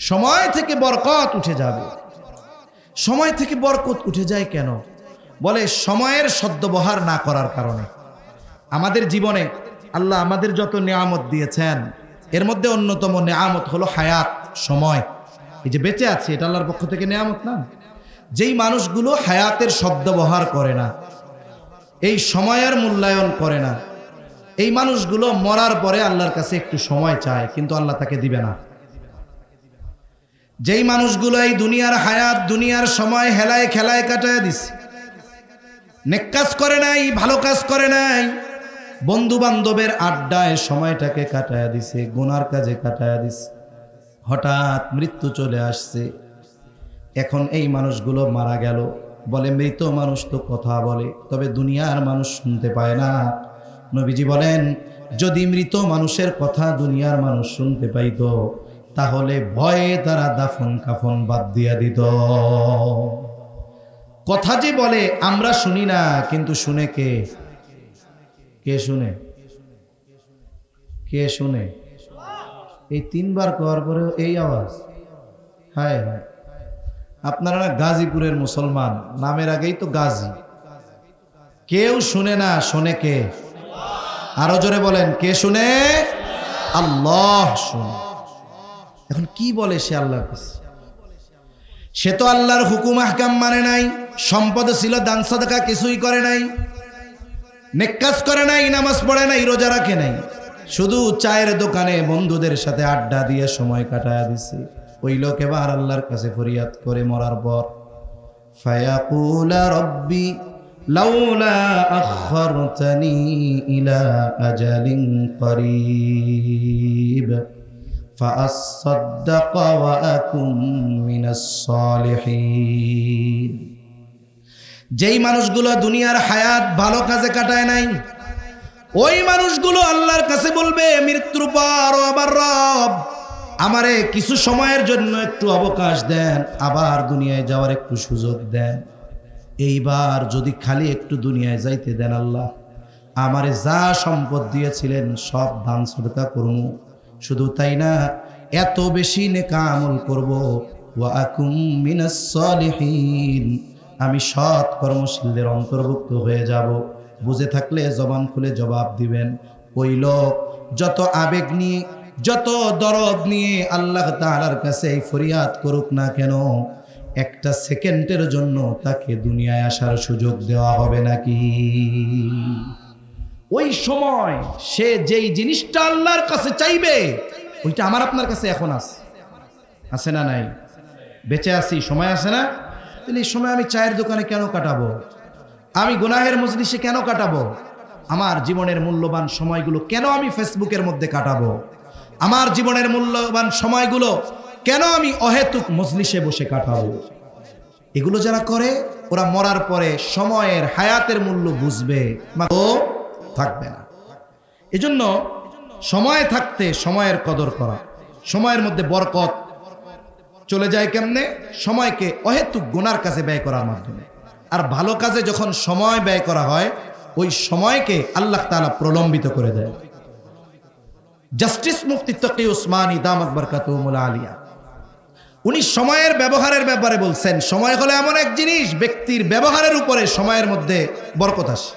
সময় থেকে বরকত উঠে যাবে। সময় থেকে বরকত উঠে যায় কেন? বলে সময়ের সদ্ব্যবহার না করার কারণে। আমাদের জীবনে আল্লাহ আমাদের যত নিয়ামত দিয়েছেন, এর মধ্যে অন্যতম নেয়ামত হলো হায়াত, সময়। এই যে বেঁচে আছে, এটা আল্লাহর পক্ষ থেকে নেয়ামত না? যেই মানুষগুলো হায়াতের শব্দ ব্যবহার করে না, এই সময়ের মূল্যায়ন করে না, এই মানুষগুলো মরার পরে আল্লাহর কাছে একটু সময় চায়, কিন্তু আল্লাহ তাকে দিবে না। যেই মানুষগুলো এই দুনিয়ার হায়াত, দুনিয়ার সময় হেলায় খেলায় কাটায় দিছে, নেক কাজ করে নাই, ভালো কাজ করে নাই, বন্ধু বান্ধবের আড্ডায় সময়টাকে কাটায় দিছে, গুনার কাজে কাটায় দিছে, হঠাৎ মৃত্যু চলে আসছে। এখন এই মানুষগুলো মারা গেল, বলে মৃত মানুষ তো কথা বলে, তবে দুনিয়ার মানুষ শুনতে পায় না। নবীজি বলেন, যদি মৃত মানুষের কথা দুনিয়ার মানুষ শুনতে পাইত, তাহলে ভয়ে তারা দাফন কাফন বাদ দিয়া দিত। কথা যে বলে আমরা শুনি না, কিন্তু শুনে কে? কে শুনে? কে শুনে? এই তিনবার করার পরেও এই আওয়াজ, হায় হায়। আপনারা না গাজীপুরের মুসলমান, নামের আগেই তো গাজী। কেউ শুনে না, শোনে কে? আরো জোরে বলেন, কে শুনে? আল্লাহ শুনে। এখন কি বলে সে আল্লাহর কাছে? সে তো আল্লাহর হুকুম আহকাম মানে নাই, সম্পদ ছিল, দান সাদাকা কিছুই করে নাই, নেক কাজ করে নাই, নামাজ পড়ে নাই, রোজা রাখে নাই, শুধু চায়ের দোকানে বন্ধুদের সাথে আড্ডা দিয়ে সময় কাটায় দিছে। ওই লোক এবার আল্লাহর কাছে ফরিয়াদ করে মরার পর, ফায়াকুলা রব্বি লাউলা আখখারতানি ইলা আজালিন করিব ফাআসাদদাক ওয়া আকুম মিনাস সালিহিন। যেই মানুষগুলো দুনিয়ার হায়াত ভালো কাজে কাটায় নাই, ওই মানুষগুলো আল্লাহর কাছে বলবে মৃত্যুর পর, আবার রব আমারে কিছু সময়ের জন্য একটু অবকাশ দেন, আবার দুনিয়ায় যাওয়ার একটু সুযোগ দেন, এইবার যদি খালি একটু দুনিয়ায় যাইতে দেন আল্লাহ, আমারে যা সম্পদ দিয়েছিলেন সব দান সদকা করব, শুধু তাই না এত বেশি নেক আমল করব, ওয়া আকুম মিনাস সালিহিন, আমি সৎ কর্মশীলদের অন্তর্ভুক্ত হয়ে যাব। বুঝে থাকলে জবান খুলে জবাব দিবেন। ওই লোক যত আবেগ নিয়ে, যত দরদ নিয়ে আল্লাহ তাআলার কাছে এই ফরিয়াদ করুক না কেন, একটা সেকেন্ডের জন্য তাকে দুনিয়ায় আসার সুযোগ দেওয়া হবে নাকি? ওই সময় সে যেই জিনিসটা আল্লাহর কাছে চাইবে, ওইটা আমার আপনার কাছে এখন আছে না নাই? বেঁচে আছি, সময় আছে না? তাহলে এই সময় আমি চায়ের দোকানে কেন কাটাবো? আমি গুনাহের মজলিসে কেন কাটাবো? আমার জীবনের মূল্যবান সময়গুলো কেন আমি ফেসবুকের মধ্যে কাটাবো? আমার জীবনের মূল্যবান সময়গুলো কেন আমি অহেতুক মজলিসে বসে কাটাবো? এগুলো যারা করে, ওরা মরার পরে সময়ের, হায়াতের মূল্য বুঝবে, ও থাকবে না। এজন্য সময় থাকতে সময়ের কদর করা। সময়ের মধ্যে বরকত চলে যায় কেমনে? সময়কে অহেতুক গুনার কাজে ব্যয় করার মাধ্যমে। আর ভালো কাজে যখন সময় ব্যয় করা হয়, ওই সময়কে আল্লাহ তাআলা প্রলম্বিত করে দেয়। জাস্টিস মুফতি তকি উসমানী দামাত বরকাতুহুল আলিয়া, উনি সময়ের ব্যবহারের ব্যাপারে বলছেন, সময় হলো এমন এক জিনিস, ব্যক্তির ব্যবহারের উপরে সময়ের মধ্যে বরকত আসে।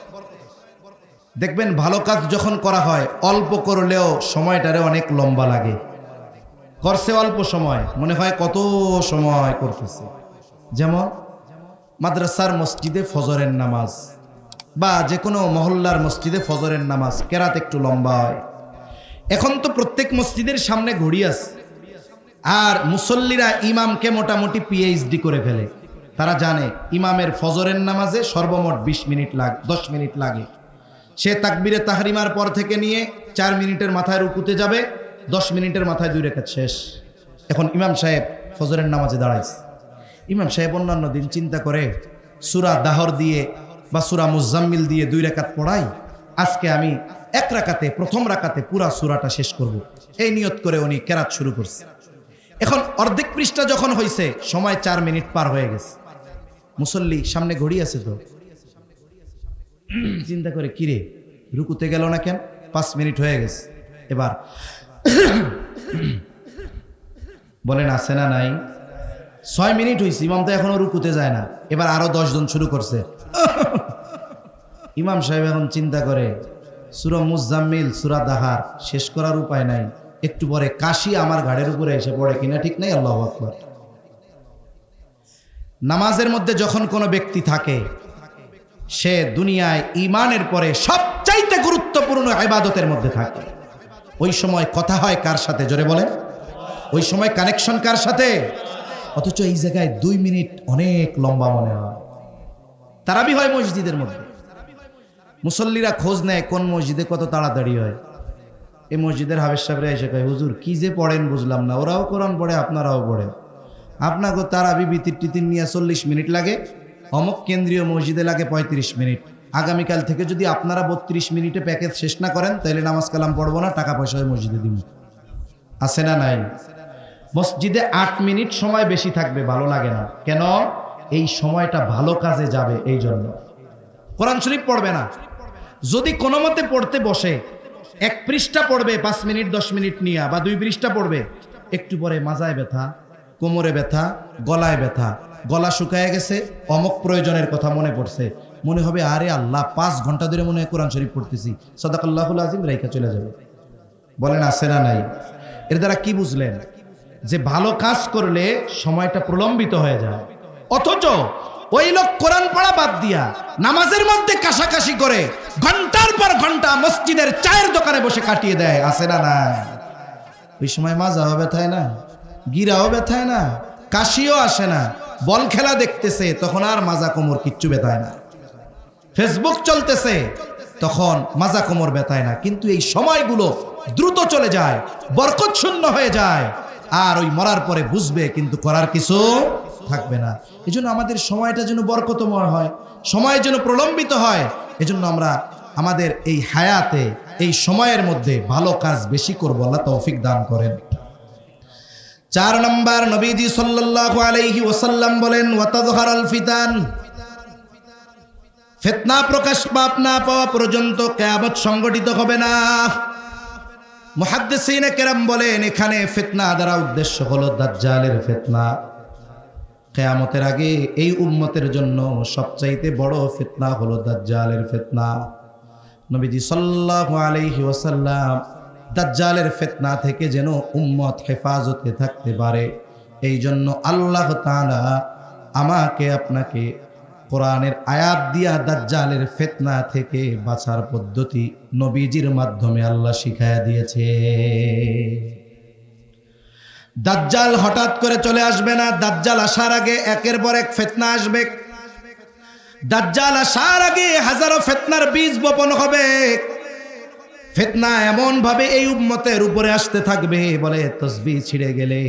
দেখবেন ভালো কাজ যখন করা হয়, অল্প করলেও সময়টারে অনেক লম্বা লাগে। করছে অল্প সময়, মনে হয় কত সময় করতেছে। যেমন মাদ্রাসার মসজিদে ফজরের নামাজ, বা যে কোনো মহল্লার মসজিদে ফজরের নামাজ, কেরাত একটু লম্বা হয়। এখন তো প্রত্যেক মসজিদের সামনে ঘড়ি আছে, আর মুসল্লিরা ইমামকে মোটামুটি পিএইচডি করে ফেলে। তারা জানে ইমামের ফজরের নামাজে সর্বমোট 20 মিনিট লাগে, 10 মিনিট লাগে। সে তাকবীরে তাহরিমার পর থেকে নিয়ে 4 মিনিটের মাথায় রুকুতে যাবে, 10 মিনিটের মাথায় 2 রাকাত শেষ। এখন ইমাম সাহেব ফজরের নামাজে দাঁড়াইছে। ইমাম সাহেব অন্যান্য দিন চিন্তা করে, সূরা দাহর দিয়ে বা সূরা মুজাম্মিল দিয়ে 2 রাকাত পড়াই, আজকে আমি 1 রাকাতে, প্রথম রাকাতে পুরা সূরাটা শেষ করব, এই নিয়ত করে উনি কেরাত শুরু করছে। এখন অর্ধেক পৃষ্ঠা যখন হয়েছে, সময় 4 মিনিট পার হয়ে গেছে। মুসল্লি সামনে ঘড়ি আছে তো, চিন্তা করে কিরে রুকুতে গেল না কেন, 5 মিনিট হয়ে গেছে। এবার বলেন আছে না নাই? 6 মিনিট হয়েছে, ইমাম তো এখনো রুকুতে যায় না। এবার আরো 10 জন শুরু করছে। ইমাম সাহেব এখন চিন্তা করে, সূরা মুজাম্মিল, সূরা দাহার শেষ করার উপায় নাই, একটু পরে কাশি আমার ঘাড়ের উপরে এসে পড়ে কিনা ঠিক নাই, আল্লাহু আকবার। নামাজের মধ্যে যখন কোনো ব্যক্তি থাকে, সে দুনিয়ায় ঈমানের পরে সবচাইতে গুরুত্বপূর্ণ ইবাদতের মধ্যে থাকে। ওই সময় কথা হয় কার সাথে, জোরে বলেন? ওই সময় কানেকশন কার সাথে? অথচ এই জায়গায় 2 মিনিট অনেক লম্বা মনে হয়। তারাবি হয় মসজিদের মধ্যে, মুসল্লিরা খোঁজ নেয় কোন মসজিদে কত তাড়াতাড়ি হয়। এই মসজিদের হাফেজ সাহেবরা এসে কয়, হুজুর কি যে পড়েন বুঝলাম না, ওরাও কোরআন পড়ে আপনারাও পড়েন, আপনাকে তারাবি বিতির টিতির নিয়ে 40 মিনিট লাগে, অমুক কেন্দ্রীয় মসজিদে লাগে 35 মিনিট। আগামীকাল থেকে যদি আপনারা 32 মিনিটে প্যাকেজ শেষ না করেন তাহলে নামাজ কালাম পড়বো না, টাকা পয়সা মসজিদে দিব। আছে না নাই? মসজিদে 8 মিনিট সময় বেশি থাকবে, ভালো লাগে না কেন? এই সময়টা ভালো কাজে যাবে, এই জন্য কোরআন শরীফ পড়বে না। যদি কোনো মতে পড়তে বসে 1 পৃষ্ঠা পড়বে 5 মিনিট 10 মিনিট নিয়ে, বা 2 পৃষ্ঠা পড়বে, একটু পরে মাজায় ব্যথা, কোমরে ব্যথা, গলায় ব্যথা, গলা শুকায় গেছে, অমুক প্রয়োজনের কথা মনে পড়ছে, মনে হবে আরে আল্লাহ 5 ঘন্টা ধরে মনে হয় কোরআন শরীফ পড়তেছি, সাদাকাল্লাহুল আযীম, রাইখা চলে যাবে। বলেন আছে না নাই? এর দ্বারা কি বুঝলেন? যে ভালো কাজ করলে সময়টা প্রলম্বিত হয়ে যায়। অথচ ওই লোক কোরআন পড়া বাদ দিয়া নামাজের মধ্যে কাশাকাশি করে ঘন্টার পর ঘন্টা মসজিদের চায়ের দোকানে বসে কাটিয়ে দেয়। আছে না নাই? ওই সময় মাজাও ব্যথায় না, গিরাও ব্যথায় না, কাশিও আসে না, বল খেলা দেখতেছে তখন আর মাজা কোমর কিচ্ছু ব্যথায় না, ফেসবুক চলতেছে তখন মাজা কোমর ব্যথায় না। কিন্তু এই সময়গুলো দ্রুত চলে যায়, বরকত শূন্য হয়ে যায়, আর ওই মরার পরে বুঝবে কিন্তু করার কিছু থাকবে না। এজন্য আমাদের সময়টা যেন বরকতময় হয়, সময় যেন প্রলম্বিত হয়। এজন্য আমরা আমাদের এই হায়াতে, এই সময়ের মধ্যে ভালো কাজ বেশি করব, আল্লাহ তৌফিক দান করেন। 4 নম্বর, নবীজি সাল্লাল্লাহু আলাইহি ওয়াসাল্লাম বলেন, ওয়াতাযহারাল ফিতান, ফিতনা প্রকাশ না পাওয়া পর্যন্ত কিয়ামত সংগঠিত হবে না। মুহাদ্দিসিনে কেরাম বলেন, এখানে ফিতনা দ্বারা উদ্দেশ্য হলো দাজ্জালের ফিতনা। কিয়ামতের আগে এই উম্মতের জন্য সবচাইতে বড় ফিতনা হলো দাজ্জালের ফিতনা। নবীজি সাল্লাল্লাহু আলাইহি ওয়াসাল্লাম দাজ্জালের ফিতনা থেকে যেন উম্মত হেফাজতে থাকতে পারে, এই জন্য আল্লাহ তাআলা আমাকে আপনাকে কোরআনের আয়াত দিয়া দাজ্জালের ফিতনা থেকে বাঁচার পদ্ধতি নবীজির মাধ্যমে আল্লাহ শিখায়া দিয়েছে। দাজ্জাল হঠাৎ করে চলে আসবে না। দাজ্জাল আসার আগে একের পর এক ফিতনা আসবে। দাজ্জাল আসার আগে হাজারো ফিতনার বীজ বপন হবে। ফিতনা এমন ভাবে এই উম্মতের উপরে আসতে থাকবে, বলে তসবিহ ছিঁড়ে গেলে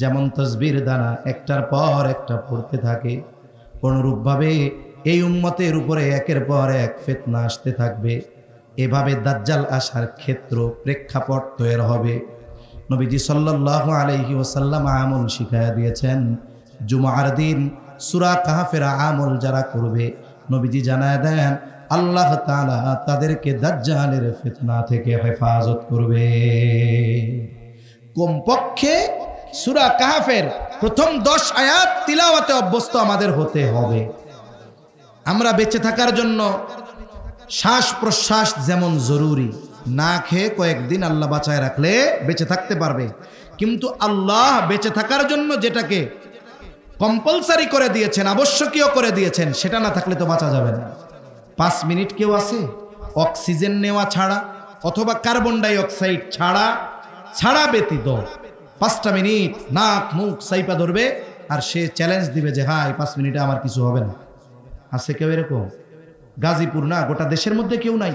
যেমন তসবির দানা একটার পর একটা পড়তে থাকে, অনুরূপভাবে এই উম্মতের উপরে একের পর এক ফিতনা আসতে থাকবে। এভাবে দাজ্জাল আসার ক্ষেত্র প্রেক্ষাপট তৈরি হবে। নবীজি সাল্লাল্লাহু আলাইহি ওয়াসাল্লাম আমল শিখায়া দিয়েছেন, জুমার দিন সূরা কাহফের আমল যারা করবে, নবীজি জানায় দেন আল্লাহ তাআলা তাদেরকে দাজ্জালের ফিতনা থেকে হেফাজত করবে। কমপক্ষে সূরা কাহফের প্রথম 10 আয়াত তিলাওয়াতে অভ্যস্ত আমাদের হতে হবে। আমরা বেঁচে থাকার জন্য শ্বাস প্রশ্বাস যেমন জরুরি, না খেয়ে কয়েকদিন আল্লাহ বাঁচায় রাখলে বেঁচে থাকতে পারবে, কিন্তু আল্লাহ বেঁচে থাকার জন্য যেটাকে কম্পালসারি করে দিয়েছেন, আবশ্যকীয় করে দিয়েছেন, সেটা না থাকলে তো বাঁচা যাবে না। 5 মিনিট কেউ আছে অক্সিজেন নেওয়া ছাড়া অথবা কার্বন ডাই অক্সাইড ছাড়া ব্যতীত 5টা মিনিট নাক মুখ সাইপা ধরবে, আর সে চ্যালেঞ্জ দিবে যে হ্যাঁ এই 5 মিনিটে আমার কিছু হবে না। আছে কেউ এরকম? গাজীপুর না, গোটা দেশের মধ্যে কেউ নাই।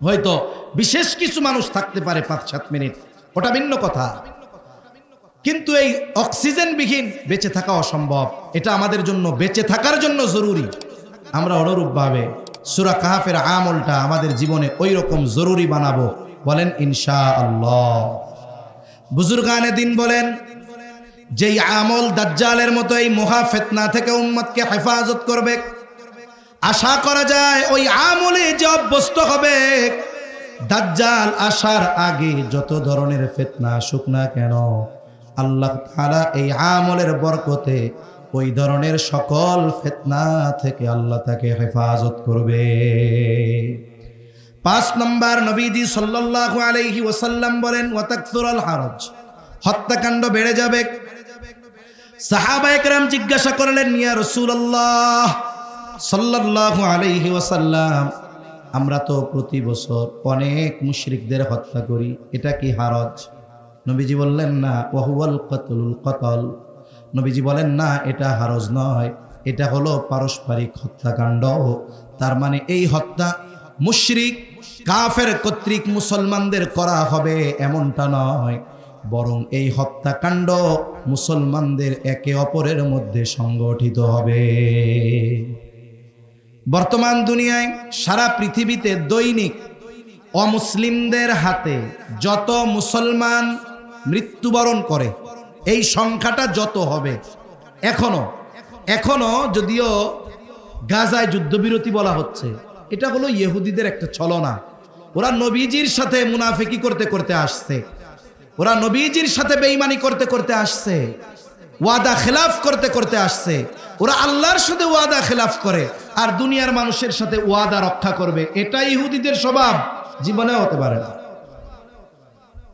হয়তো বিশেষ কিছু মানুষ থাকতে পারে 5-7 মিনিট, ওটা ভিন্ন কথা, কিন্তু এই অক্সিজেনবিহীন বেঁচে থাকা অসম্ভব। এটা আমাদের জন্য বেঁচে থাকার জন্য জরুরি। আমরা অনুরূপভাবে সূরা কাহফের আমলটা আমাদের জীবনে ওই রকম জরুরি বানাবো, বলেন ইনশাআল্লাহ। বুজুর্গানে দিন বলেন, যেই আমল দাজ্জালের মতো এই মহা ফিতনা থেকে উম্মতকে হেফাজত করবে, আশা করা যায় ওই আমলে যে অভ্যস্ত হবে, দাজ্জাল আসার আগে যত ধরনের ফিতনা আসুক না কেন, আল্লাহ তাআলা এই আমলের বরকতে ওই ধরনের সকল ফিতনা থেকে আল্লাহ তাকে হেফাজত করবে। 5 নম্বর, নবীজি সাল্লাল্লাহু আলাইহি ওয়াসাল্লাম বলেন ওয়াতাকসুরুল হারাজ, হত্যাকাণ্ড বেড়ে যাবে। সাহাবায়ে কেরাম জিজ্ঞাসা করলেন, ইয়া রাসূলুল্লাহ সাল্লাল্লাহু আলাইহি ওয়াসাল্লাম, আমরা তো প্রতি বছর অনেক মুশরিকদের হত্যা করি, এটা কি হারাজ? নবীজি বললেন না, ওয়াহুয়াল কতলুল কতল। নবীজি বলেন না, এটা হারাজ নয়, এটা হলো পারস্পরিক হত্যাকাণ্ড। তার মানে এই হত্যা মুশরিক কাফের কর্তৃক মুসলমানদের করা হবে এমনটা নয়, বরং এই হত্যাকাণ্ড মুসলমানদের একে অপরের মধ্যে সংগঠিত হবে। বর্তমান দুনিয়ায় সারা পৃথিবীতে দৈনিক অমুসলিমদের হাতে যত মুসলমান মৃত্যুবরণ করে, এই সংখ্যাটা যত হবে, এখনো যদিও গাজায় যুদ্ধবিরতি বলা হচ্ছে, এটা হলো ইহুদিদের একটা ছলনা। ওরা নবীজির সাথে মুনাফিকি করতে করতে আসছে, ওরা নবীজির সাথে বেঈমানি করতে করতে আসছে, ওয়াদা খেলাফ করতে করতে আসছে। ওরা আল্লাহর সাথে ওয়াদা খেলাফ করে আর দুনিয়ার মানুষের সাথে ওয়াদা রক্ষা করবে, এটা ইহুদিদের স্বভাব, জীবনে হতে পারে না।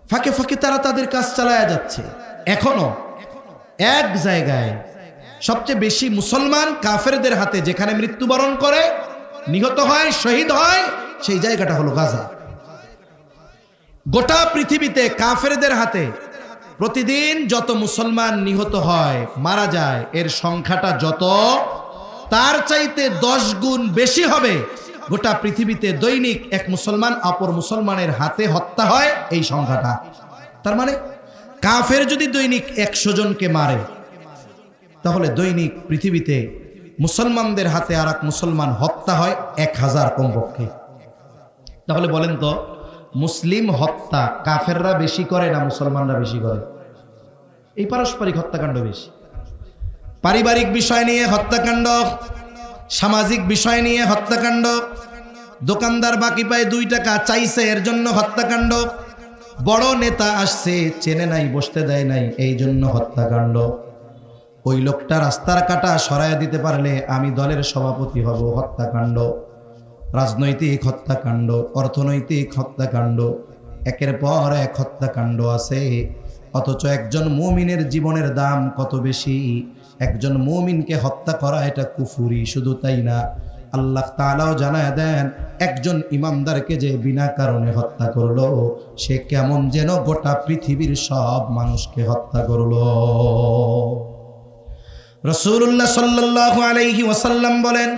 ফাঁকে ফাঁকে তারা তাদের কাজ চালায়া যাচ্ছে। এখনো এক জায়গায় সবচেয়ে বেশি মুসলমান কাফেরদের হাতে যেখানে মৃত্যুবরণ করে, নিহত হয়, শহীদ হয়, সেই জায়গাটা হলো গাজা। গোটা পৃথিবীতে কাফেরদের হাতে প্রতিদিন যত মুসলমান নিহত হয়, মারা যায়, এর সংখ্যাটা যত, তার চাইতে 10 গুণ বেশি হবে গোটা পৃথিবীতে দৈনিক এক মুসলমান অপর মুসলমানের হাতে হত্যা হয়, এই সংখ্যাটা। তার মানে কাফের যদি দৈনিক 100 জনকে মারে, তাহলে দৈনিক পৃথিবীতে মুসলমানদের হাতে আর এক মুসলমান হত্যা হয় 1000 কমপক্ষে। তাহলে বলেন তো, মুসলিম হত্যা কাফেররা বেশি করে না মুসলমানরা বেশি করে? এই পারস্পরিক হত্যাকাণ্ড বেশি। পারিবারিক বিষয় নিয়ে হত্যাকাণ্ড, সামাজিক বিষয় নিয়ে হত্যাকাণ্ড, দোকানদার বাকি পায় 2 টাকা চাইছে, এর জন্য হত্যাকাণ্ড, বড় নেতা আসছে চেনে নাই, বসতে দেয় নাই, এই জন্য হত্যাকাণ্ড, ওই লোকটা রাস্তার কাটা সরায় দিতে পারলে আমি দলের সভাপতি হব, হত্যাকাণ্ড, রাজনৈতিক হত্যাকাণ্ড, অর্থনৈতিক হত্যাকাণ্ড, একের পর এক হত্যাকাণ্ড আছে। অথচ একজন মুমিনের জীবনের দাম কত বেশি, একজন মুমিনকে হত্যা করা এটা কুফরি। শুধু তাই না, আল্লাহ তাআলাও জানায় দেন, একজন ইমানদারকে যে বিনা কারণে হত্যা করলো, সে কেমন যেন গোটা পৃথিবীর সব মানুষকে হত্যা করলো। রাসূলুল্লাহ সাল্লাল্লাহু আলাইহি ওয়াসাল্লাম বলেন,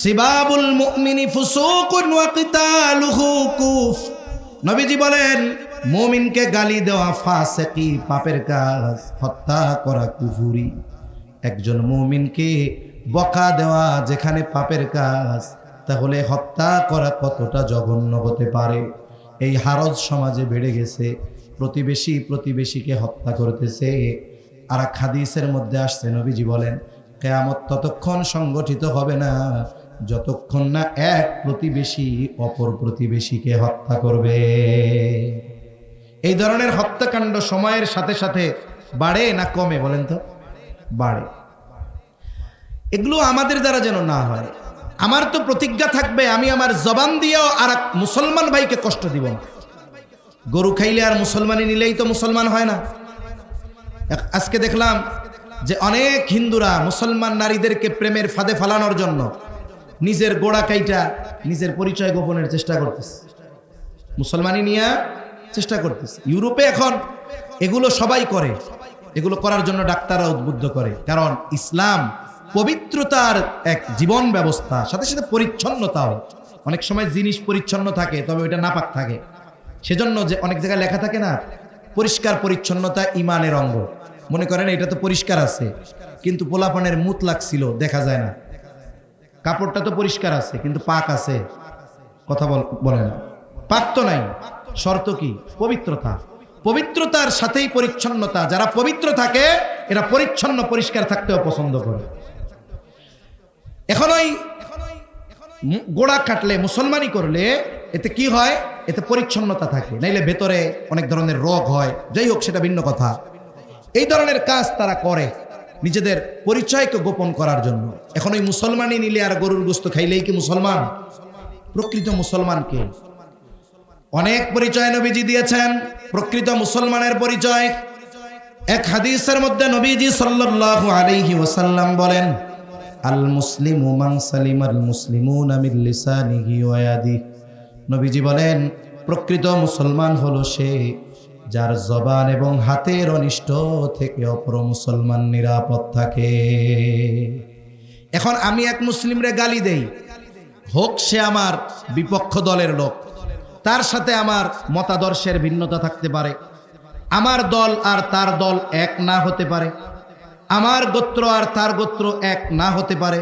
সিবাবুল মুমিনি ফুসুকুন ওয়া কিতালুহু কুফ। নবীজি বলেন, মুমিনকে গালি দেওয়া ফাসিকি, পাপের কাজ, হত্যা করা কুফরি। একজন মুমিনকে বকা দেওয়া যেখানে পাপের কাজ, তাহলে হত্যা করা কতটা জঘন্য হতে পারে। এই হারজ সমাজে বেড়ে গেছে, প্রতিবেশীকে হত্যা করতেছে। আর এক হাদিসের মধ্যে আসছে, নবীজি বলেন, কিয়ামত ততক্ষণ সংগঠিত হবে না যতক্ষণ না এক প্রতিবেশী অপর প্রতিবেশীকে হত্যা করবে। এই ধরনের হত্যাকাণ্ড সময়ের সাথে সাথে বাড়ে না কমে? বলেন তো, বাড়ে। এগুলো আমাদের দ্বারা যেন না হয়। আমার তো প্রতিজ্ঞা থাকবে, আমি আমার জবান দিয়েও আর এক মুসলমান ভাইকে কষ্ট দিব না। গরু খাইলে আর মুসলমানি নিলেই তো মুসলমান হয় না। আজকে দেখলাম যে অনেক হিন্দুরা মুসলমান নারীদেরকে প্রেমের ফাঁদে ফালানোর জন্য নিজের গোড়া কাইটা নিজের পরিচয় গোপনের চেষ্টা করতেছে, মুসলমানি নিয়ে চেষ্টা করতেছে। ইউরোপে এখন এগুলো সবাই করে, এগুলো করার জন্য ডাক্তাররা উদ্বুদ্ধ করে, কারণ ইসলাম পবিত্রতার এক জীবন ব্যবস্থা, সাথে সাথে পরিচ্ছন্নতাও। অনেক সময় জিনিস পরিচ্ছন্ন থাকে, তবে ওইটা নাপাক থাকে। সেজন্য যে অনেক জায়গায় লেখা থাকে না, পরিষ্কার পরিচ্ছন্নতা ইমানের অঙ্গ। মনে করেন এটা তো পরিষ্কার আছে, কিন্তু পোলাপানের মুত লাগছিল, দেখা যায় না। কাপড়টা তো পরিষ্কার আছে, কিন্তু পাক আছে, কথা বলে না, পাক তো নাই। শর্ত কি? পবিত্রতা। পবিত্রতার সাথেই পরিচ্ছন্নতা। যারা পবিত্র থাকে এরা পরিচ্ছন্ন পরিষ্কার থাকতেও পছন্দ করে। এখন ওই গোড়া কাটলে, মুসলমানি করলে এতে কি হয়? এতে পরিচ্ছন্নতা থাকে, নাইলে ভেতরে অনেক ধরনের রোগ হয়। যাই হোক, সেটা ভিন্ন কথা। এই ধরনের কাজ তারা করে নিজেদের পরিচয়কে গোপন করার জন্য। এখন ওই মুসলমানি নিলে আর গরুর গোস্ত খাইলেই কি মুসলমান? প্রকৃত মুসলমানকে অনেক পরিচয় নবীজি দিয়েছেন। প্রকৃত মুসলমানের পরিচয় এক হাদিসের মধ্যে নবীজি সাল্লাল্লাহু আলাইহি ওয়াসাল্লাম বলেন, আল মুসলিমু মান সালিমাল মুসলিমুনা মিন লিসানিহি ওয়া ইয়াদিহি। নবীজি বলেন, প্রকৃত মুসলমান হলো সে যার জবান এবং হাতের অনিষ্ট থেকে অপর মুসলমান নিরাপদ থাকে। এখন আমি এক মুসলিমরে গালি দেই, হোক সে আমার বিপক্ষ দলের লোক, তার সাথে আমার মতাদর্শের ভিন্নতা থাকতে পারে, আমার দল আর তার দল এক না হতে পারে, আমার গোত্র আর তার গোত্র এক না হতে পারে,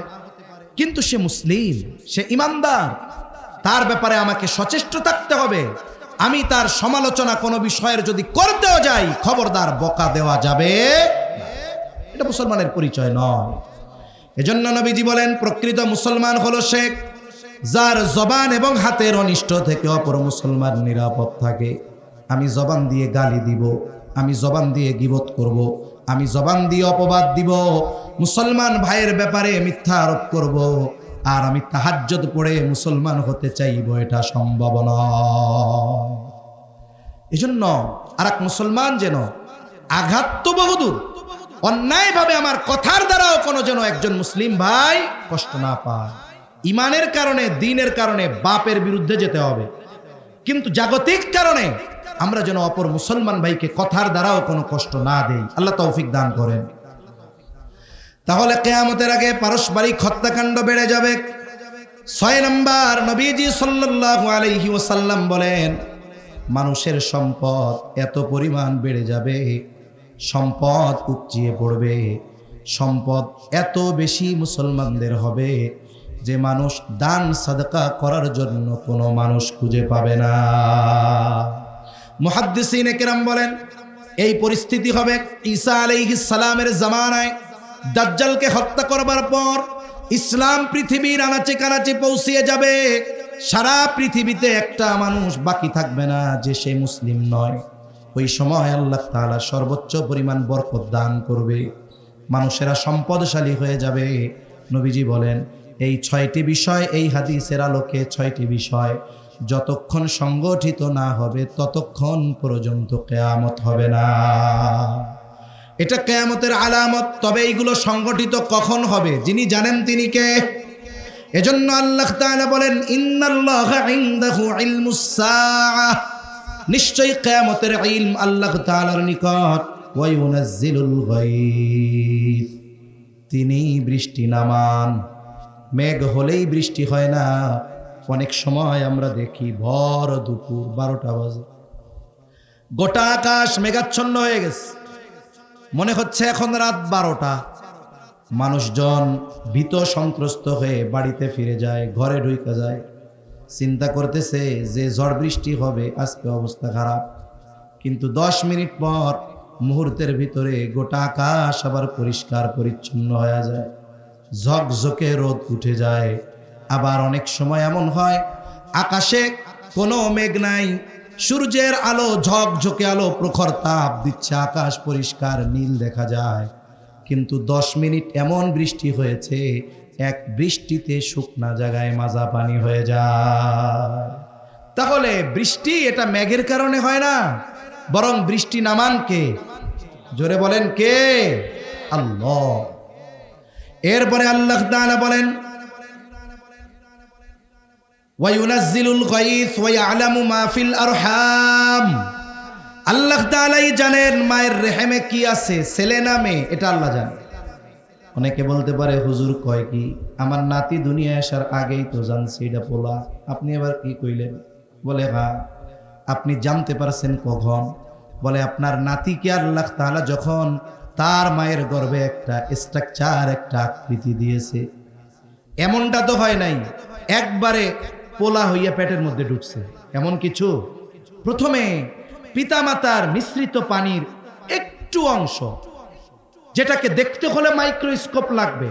কিন্তু সে মুসলিম, সে ইমানদার, তার ব্যাপারে আমাকে সচেষ্ট থাকতে হবে। আমি তার সমালোচনা কোনো বিষয়ের যদি করতেও যাই, খবরদার বকা দেওয়া যাবে, এটা মুসলমানের পরিচয় নয়। এজন্য নবীজি বলেন, প্রকৃত মুসলমান হলো সে যার জবান এবং হাতের অনিষ্ট থেকে অপর মুসলমান নিরাপদ থাকে। আমি জবান দিয়ে গালি দিব, আমি জবান দিয়ে গীবত করব, আমি জবান দিয়ে অপবাদ দিব, মুসলমান ভাইয়ের ব্যাপারে মিথ্যা আরোপ করব, আর আমি তাহাজ্জুদ পড়ে মুসলমান হতে চাইব, এটা সম্ভব নয়। এজন্য আর এক মুসলমান যেন আঘাত তো বহুদূর, অন্যায়ভাবে আমার কথার দ্বারাও কোনো যেন একজন মুসলিম ভাই কষ্ট না পায়। ইমানের কারণে, দ্বীনের কারণে বাপের বিরুদ্ধে যেতে হবে, কিন্তু জাগতিক কারণে আমরা যেন অপর মুসলমান ভাইকে কথার দ্বারাও কোনো কষ্ট না দেই। আল্লাহ তৌফিক দান করেন। তাহলে কিয়ামতের আগে পারস্পরিক হত্যাকাণ্ড বেড়ে যাবে। 6 নম্বর, নবীজি সাল্লাল্লাহু আলাইহি ওয়াসাল্লাম বলেন, মানুষের সম্পদ এত পরিমাণ বেড়ে যাবে, সম্পদ উপচিয়ে পড়বে, সম্পদ এত বেশি মুসলমানদের হবে যে মানুষ দান সাদকা করার জন্য কোনো মানুষ খুঁজে পাবে না। মুহাদ্দিসিনে কেরাম বলেন, এই পরিস্থিতি হবে ঈসা আলাইহিস সালামের জামানায়। দাজ্জালকে হত্যা করবার পর ইসলাম পৃথিবীর আনাচে কানাচে পৌঁছিয়ে যাবে। সারা পৃথিবীতে একটা মানুষ বাকি থাকবে না যে সে মুসলিম নয়। ওই সময় আল্লাহ তাআলা সর্বোচ্চ পরিমাণ বরকত দান করবে, মানুষেরা সম্পদশালী হয়ে যাবে। নবীজি বলেন, এই 6টি বিষয়, এই হাদিসের আলোকে 6টি বিষয় যতক্ষণ সংগঠিত না হবে ততক্ষণ পর্যন্ত কিয়ামত হবে না। এটা কিয়ামতের আলামত। তবে এইগুলো সংগঠিত কখন হবে যিনি জানেন তিনি কে? এজন্য আল্লাহ তাআলা বলেন, ইন্নাল্লাহা ইনদাহু ইলমুস সাআহ, নিশ্চয়ই কিয়ামতের ইলম আল্লাহ তাআলার নিকট। ওয়া ইউনাজ্জিলুল গায়থ, তিনি বৃষ্টি নামান। মেঘ হলেই বৃষ্টি হয় না। অনেক সময় আমরা দেখি ভর দুপুর 12টা বাজে গোটা আকাশ মেঘাচ্ছন্ন হয়ে গেছে, মনে হচ্ছে এখন রাত 12টা। মানুষজন ভীত সন্ত্রস্ত হয়ে বাড়িতে ফিরে যায়, ঘরে ঢুকে যায়, চিন্তা করতেছে যে ঝড় বৃষ্টি হবে, আজকে অবস্থা খারাপ। কিন্তু 10 মিনিট পর, মুহূর্তের ভিতরে গোটা আকাশ আবার পরিষ্কার পরিচ্ছন্ন হয়ে যায়, ঝকঝকে রোদ উঠে যায়। আবার অনেক সময় এমন হয় আকাশে কোনো মেঘ নাই, সূর্যের আলো ঝকঝকে আলো, প্রখর তাপ দিচ্ছে, আকাশ পরিষ্কার নীল দেখা যায়। কিন্তু 10 মিনিট এমন বৃষ্টি হয়েছে, এক বৃষ্টিতে শুকনা জায়গায় মাজা পানি হয়ে যায়। তাহলে বৃষ্টি এটা মেঘের কারণে হয় না, বরং বৃষ্টি নামান কে? জোরে বলেন কে? আল্লাহ। এরপরে আল্লাহ তাআলা বলেন, ওয়া ইউনাজ্জিলুল গায়থ ওয়া ইয়ালামু মা ফিল আরহাম। আল্লাহ তাআলাই জানেন মায়ের রেহেমে কি আছে, ছেলে না মেয়ে, এটা আল্লাহ জানে। অনেকে বলতে পারে, হুজুর কয় কি, আমার নাতি দুনিয়ায় আসার আগেই তো জানছি এটা পোলা, আপনি এবার কি কইলেন? বলে, হ্যাঁ। আপনি জানতে পারছেন কখন? বলে, আপনার নাতিকে আল্লাহ তাআলা যখন তার মায়ের গর্ভে একটা স্ট্রাকচার, একটা আকৃতি দিয়েছে, এমনটা তো হয় নাই একবারে পোলা হইয়া পেটের মধ্যে ঢুকছে, এমন কিছু। প্রথমে পিতামাতার মিশ্রিত পানির একটু অংশ, যেটাকে দেখতে হলে মাইক্রোস্কোপ লাগবে,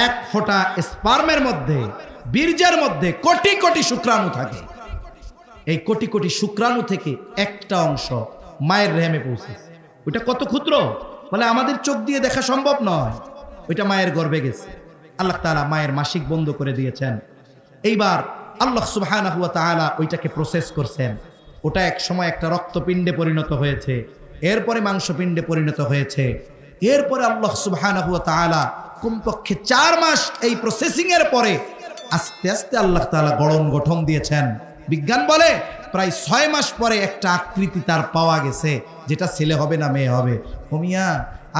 এক ফোঁটা স্পার্মের মধ্যে, বীর্যের মধ্যে কোটি কোটি শুক্রাণু থাকে। এই কোটি কোটি শুক্রাণু থেকে একটা অংশ মায়ের রেহেমে পৌঁছেছে। ওইটা কত ক্ষুদ্র, বলে আমাদের চোখ দিয়ে দেখা সম্ভব নয়। ওইটা মায়ের গর্ভে গেছে। আল্লাহ তাআলা মায়ের মাসিক বন্ধ করে দিয়েছেন। এইবার আল্লাহ সুবহানাহু ওয়া তাআলা ওইটাকে প্রসেস করছেন। ওটা এক সময় একটা রক্তপিণ্ডে পরিণত হয়েছে, এরপরে মাংসপিণ্ডে পরিণত হয়েছে, এরপরে আল্লাহ সুবহানাহু ওয়া তাআলা কমপক্ষে 4 মাস এই প্রসেসিং এর পরে আস্তে আস্তে আল্লাহ তাআলা গঠন দিয়েছেন। বিজ্ঞান বলে প্রায় 6 মাস পরে একটা আকৃতি তার পাওয়া গেছে, যেটা ছেলে হবে না মেয়ে হবে। মিয়া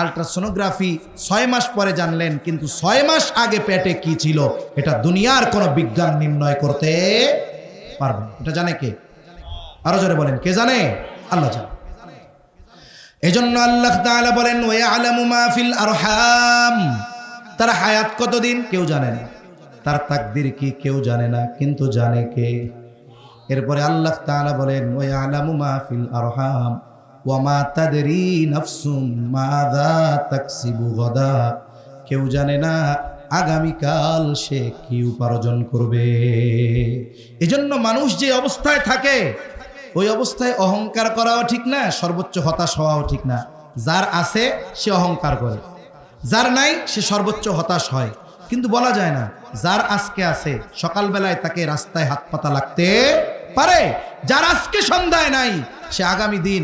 আলট্রাসোনোগ্রাফি 6 মাস পরে জানলেন, কিন্তু 6 মাস আগে পেটে কি ছিল এটা দুনিয়ার কোনো বিজ্ঞান নির্ণয় করতে পারবে না। এটা জানে কে? আরো জোরে বলেন, কে জানে? আল্লাহ জানে। এজন্য আল্লাহ তাআলা বলেন ওয়া ইয়ালামু মা ফিল আরহাম, তার হায়াত কতদিন কেউ জানে না, তার তাকদীর কি কেউ জানে না, কিন্তু জানে কে? এরপরে আল্লাহ তাআলা বলেন ওয়া ইয়ালামু মা ফিল আরহাম ওয়া মা তাদরি নাফসুম মাযা তাকসিবু গাদা, কেউ জানে না আগামীকাল সে কি উপার্জন করবে। এজন্য মানুষ যে অবস্থায় থাকে ওই অবস্থায় অহংকার করাও ঠিক না, সর্বোচ্চ হতাশ হওয়াও ঠিক না। যার আছে সে অহংকার করে, যার নাই সে সর্বোচ্চ হতাশ হয়। কিন্তু বলা যায় না যার আজকে আছে সকালবেলায় তাকে রাস্তায় হাত পাতা লাগতে পারে, যার আজকে সন্ধ্যায় নাই সে আগামী দিন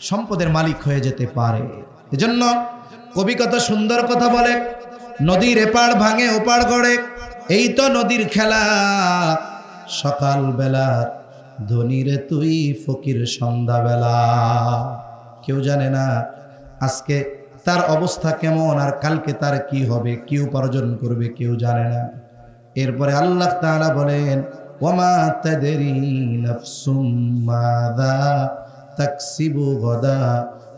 সম্পদের মালিক হয়ে যেতে পারে। এজন্য কবি কত সুন্দর কথা বলে, নদীর এপার ভাঙে ওপার গড়ে, এই তো নদীর খেলা, সকালবেলা ধনীরে তুই ফকির সন্ধ্যাবেলা। কেউ জানে না আজকে তার অবস্থা কেমন, আর কালকে তার কি হবে, কি উপার্জন করবে, কেউ জানে না। এরপরে আল্লাহ তাআলা বলেন ওয়ামা তাদরি নাফসুম মাযা তাকসিবু গাদা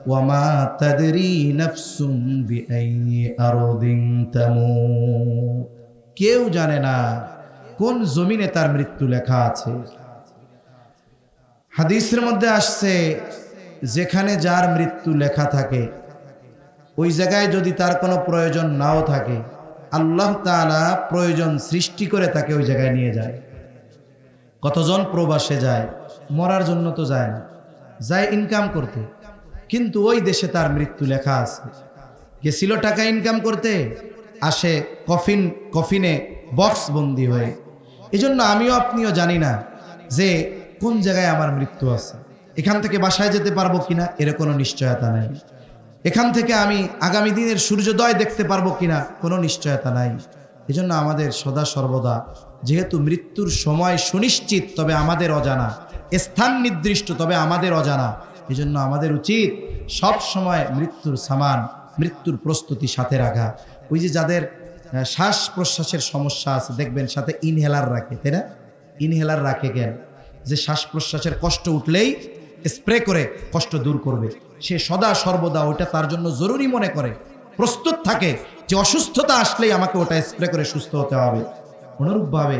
ওয়ামা তাদরি নাফসুম বিআইয়ি আরদিন তামুত, কেউ জানে না কোন জমিনে তার মৃত্যু লেখা আছে। হাদিসের মধ্যে আসছে যেখানে যার মৃত্যু লেখা থাকে ওই জায়গায় যদি তার কোনো প্রয়োজন নাও থাকে, আল্লাহ তাআলা প্রয়োজন সৃষ্টি করে তাকে ওই জায়গায় নিয়ে যায়। কতজন প্রবাসে যায়, মরার জন্য তো যায় না, যায় ইনকাম করতে, কিন্তু ওই দেশে তার মৃত্যু লেখা আছে। গেছিল টাকা ইনকাম করতে, আসে কফিনে বক্স বন্দি হয়ে। এজন্য আমিও আপনিও জানি না যে কোন জায়গায় আমার মৃত্যু আছে। এখান থেকে বাসায় যেতে পারবো কিনা এর কোনো নিশ্চয়তা নাই, এখান থেকে আমি আগামী দিনের সূর্যোদয় দেখতে পারবো কিনা কোনো নিশ্চয়তা নাই। এজন্য আমাদের সদা সর্বদা, যেহেতু মৃত্যুর সময় সুনিশ্চিত তবে আমাদের অজানা, স্থান নির্দিষ্ট তবে আমাদের অজানা, এজন্য আমাদের উচিত সব সময় মৃত্যুর সামান, মৃত্যুর প্রস্তুতি সাথে রাখা। ওই যে যাদের শ্বাস প্রশ্বাসের সমস্যা আছে দেখবেন সাথে ইনহেলার রাখে, তাই না? ইনহেলার রাখে কেন? যে শ্বাস প্রশ্বাসের কষ্ট উঠলেই স্প্রে করে কষ্ট দূর করবে, সে সদা সর্বদা ওটা তার জন্য জরুরি মনে করে, প্রস্তুত থাকে যে অসুস্থতা আসলেই আমাকে ওটা স্প্রে করে সুস্থ হতে হবে। অনুরূপভাবে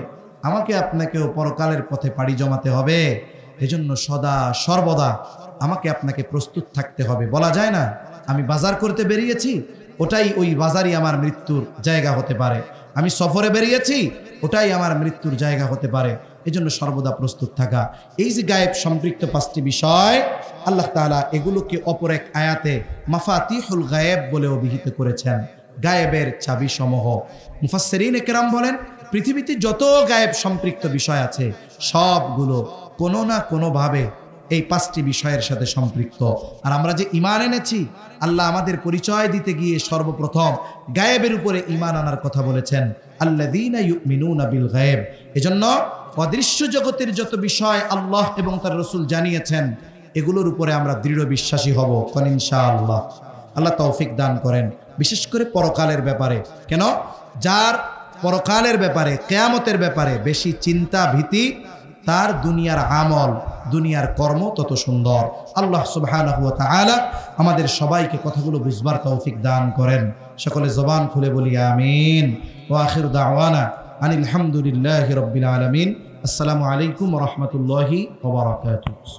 আমাকে আপনাকেও পরকালের পথে পাড়ি জমাতে হবে। এজন্য সদা সর্বদা আমাকে আপনাকে প্রস্তুত থাকতে হবে। বলা যায় না আমি বাজার করতে বেরিয়েছি, ওটাই ওই বাজারই আমার মৃত্যুর জায়গা হতে পারে। আমি সফরে বেরিয়েছি, ওটাই আমার মৃত্যুর জায়গা হতে পারে। এজন্য সর্বদা প্রস্তুত থাকা। এই যে গায়েব সম্পৃক্ত 5টি বিষয়, আল্লাহ তাআলা এগুলোকে অপর এক আয়াতে মাফাতিহুল গায়েব বলে অভিহিত করেছেন, গায়েবের চাবি সমূহ। মুফাসসিরিনে কেরাম বলেন পৃথিবীতে যত গায়েব সম্পৃক্ত বিষয় আছে সবগুলো কোনো না কোনোভাবে এই 5টি বিষয়ের সাথে সম্পৃক্ত। আর আমরা যে ঈমান এনেছি, আল্লাহ আমাদের পরিচয় দিতে গিয়ে সর্বপ্রথম গায়েবের উপরে ঈমান আনার কথা বলেছেন, আল্লাযীনা ইউমিনুনা বিল গায়েব। এজন্য অদৃশ্য জগতের যত বিষয় আল্লাহ এবং তার রাসূল জানিয়েছেন এগুলোর উপরে আমরা দৃঢ় বিশ্বাসী হব কোন ইনশাআল্লাহ। আল্লাহ তৌফিক দান করেন, বিশেষ করে পরকালের ব্যাপারে। কেন? যার পরকালের ব্যাপারে, কিয়ামতের ব্যাপারে বেশি চিন্তা ভীতি, তার দুনিয়ার আমল, দুনিয়ার কর্ম তত সুন্দর। আল্লাহ সুবহানাহু ওয়া তাআলা আমাদের সবাইকে কথাগুলো বুঝবার তৌফিক দান করেন। সকলে জবান খুলে বলি আমিন। ওয়া আখিরু দাওয়ানা আনিল হামদুলিল্লাহি রাব্বিল আলামিন। আসসালামু আলাইকুম ওয়া রাহমাতুল্লাহি ওয়া বারাকাতুহু।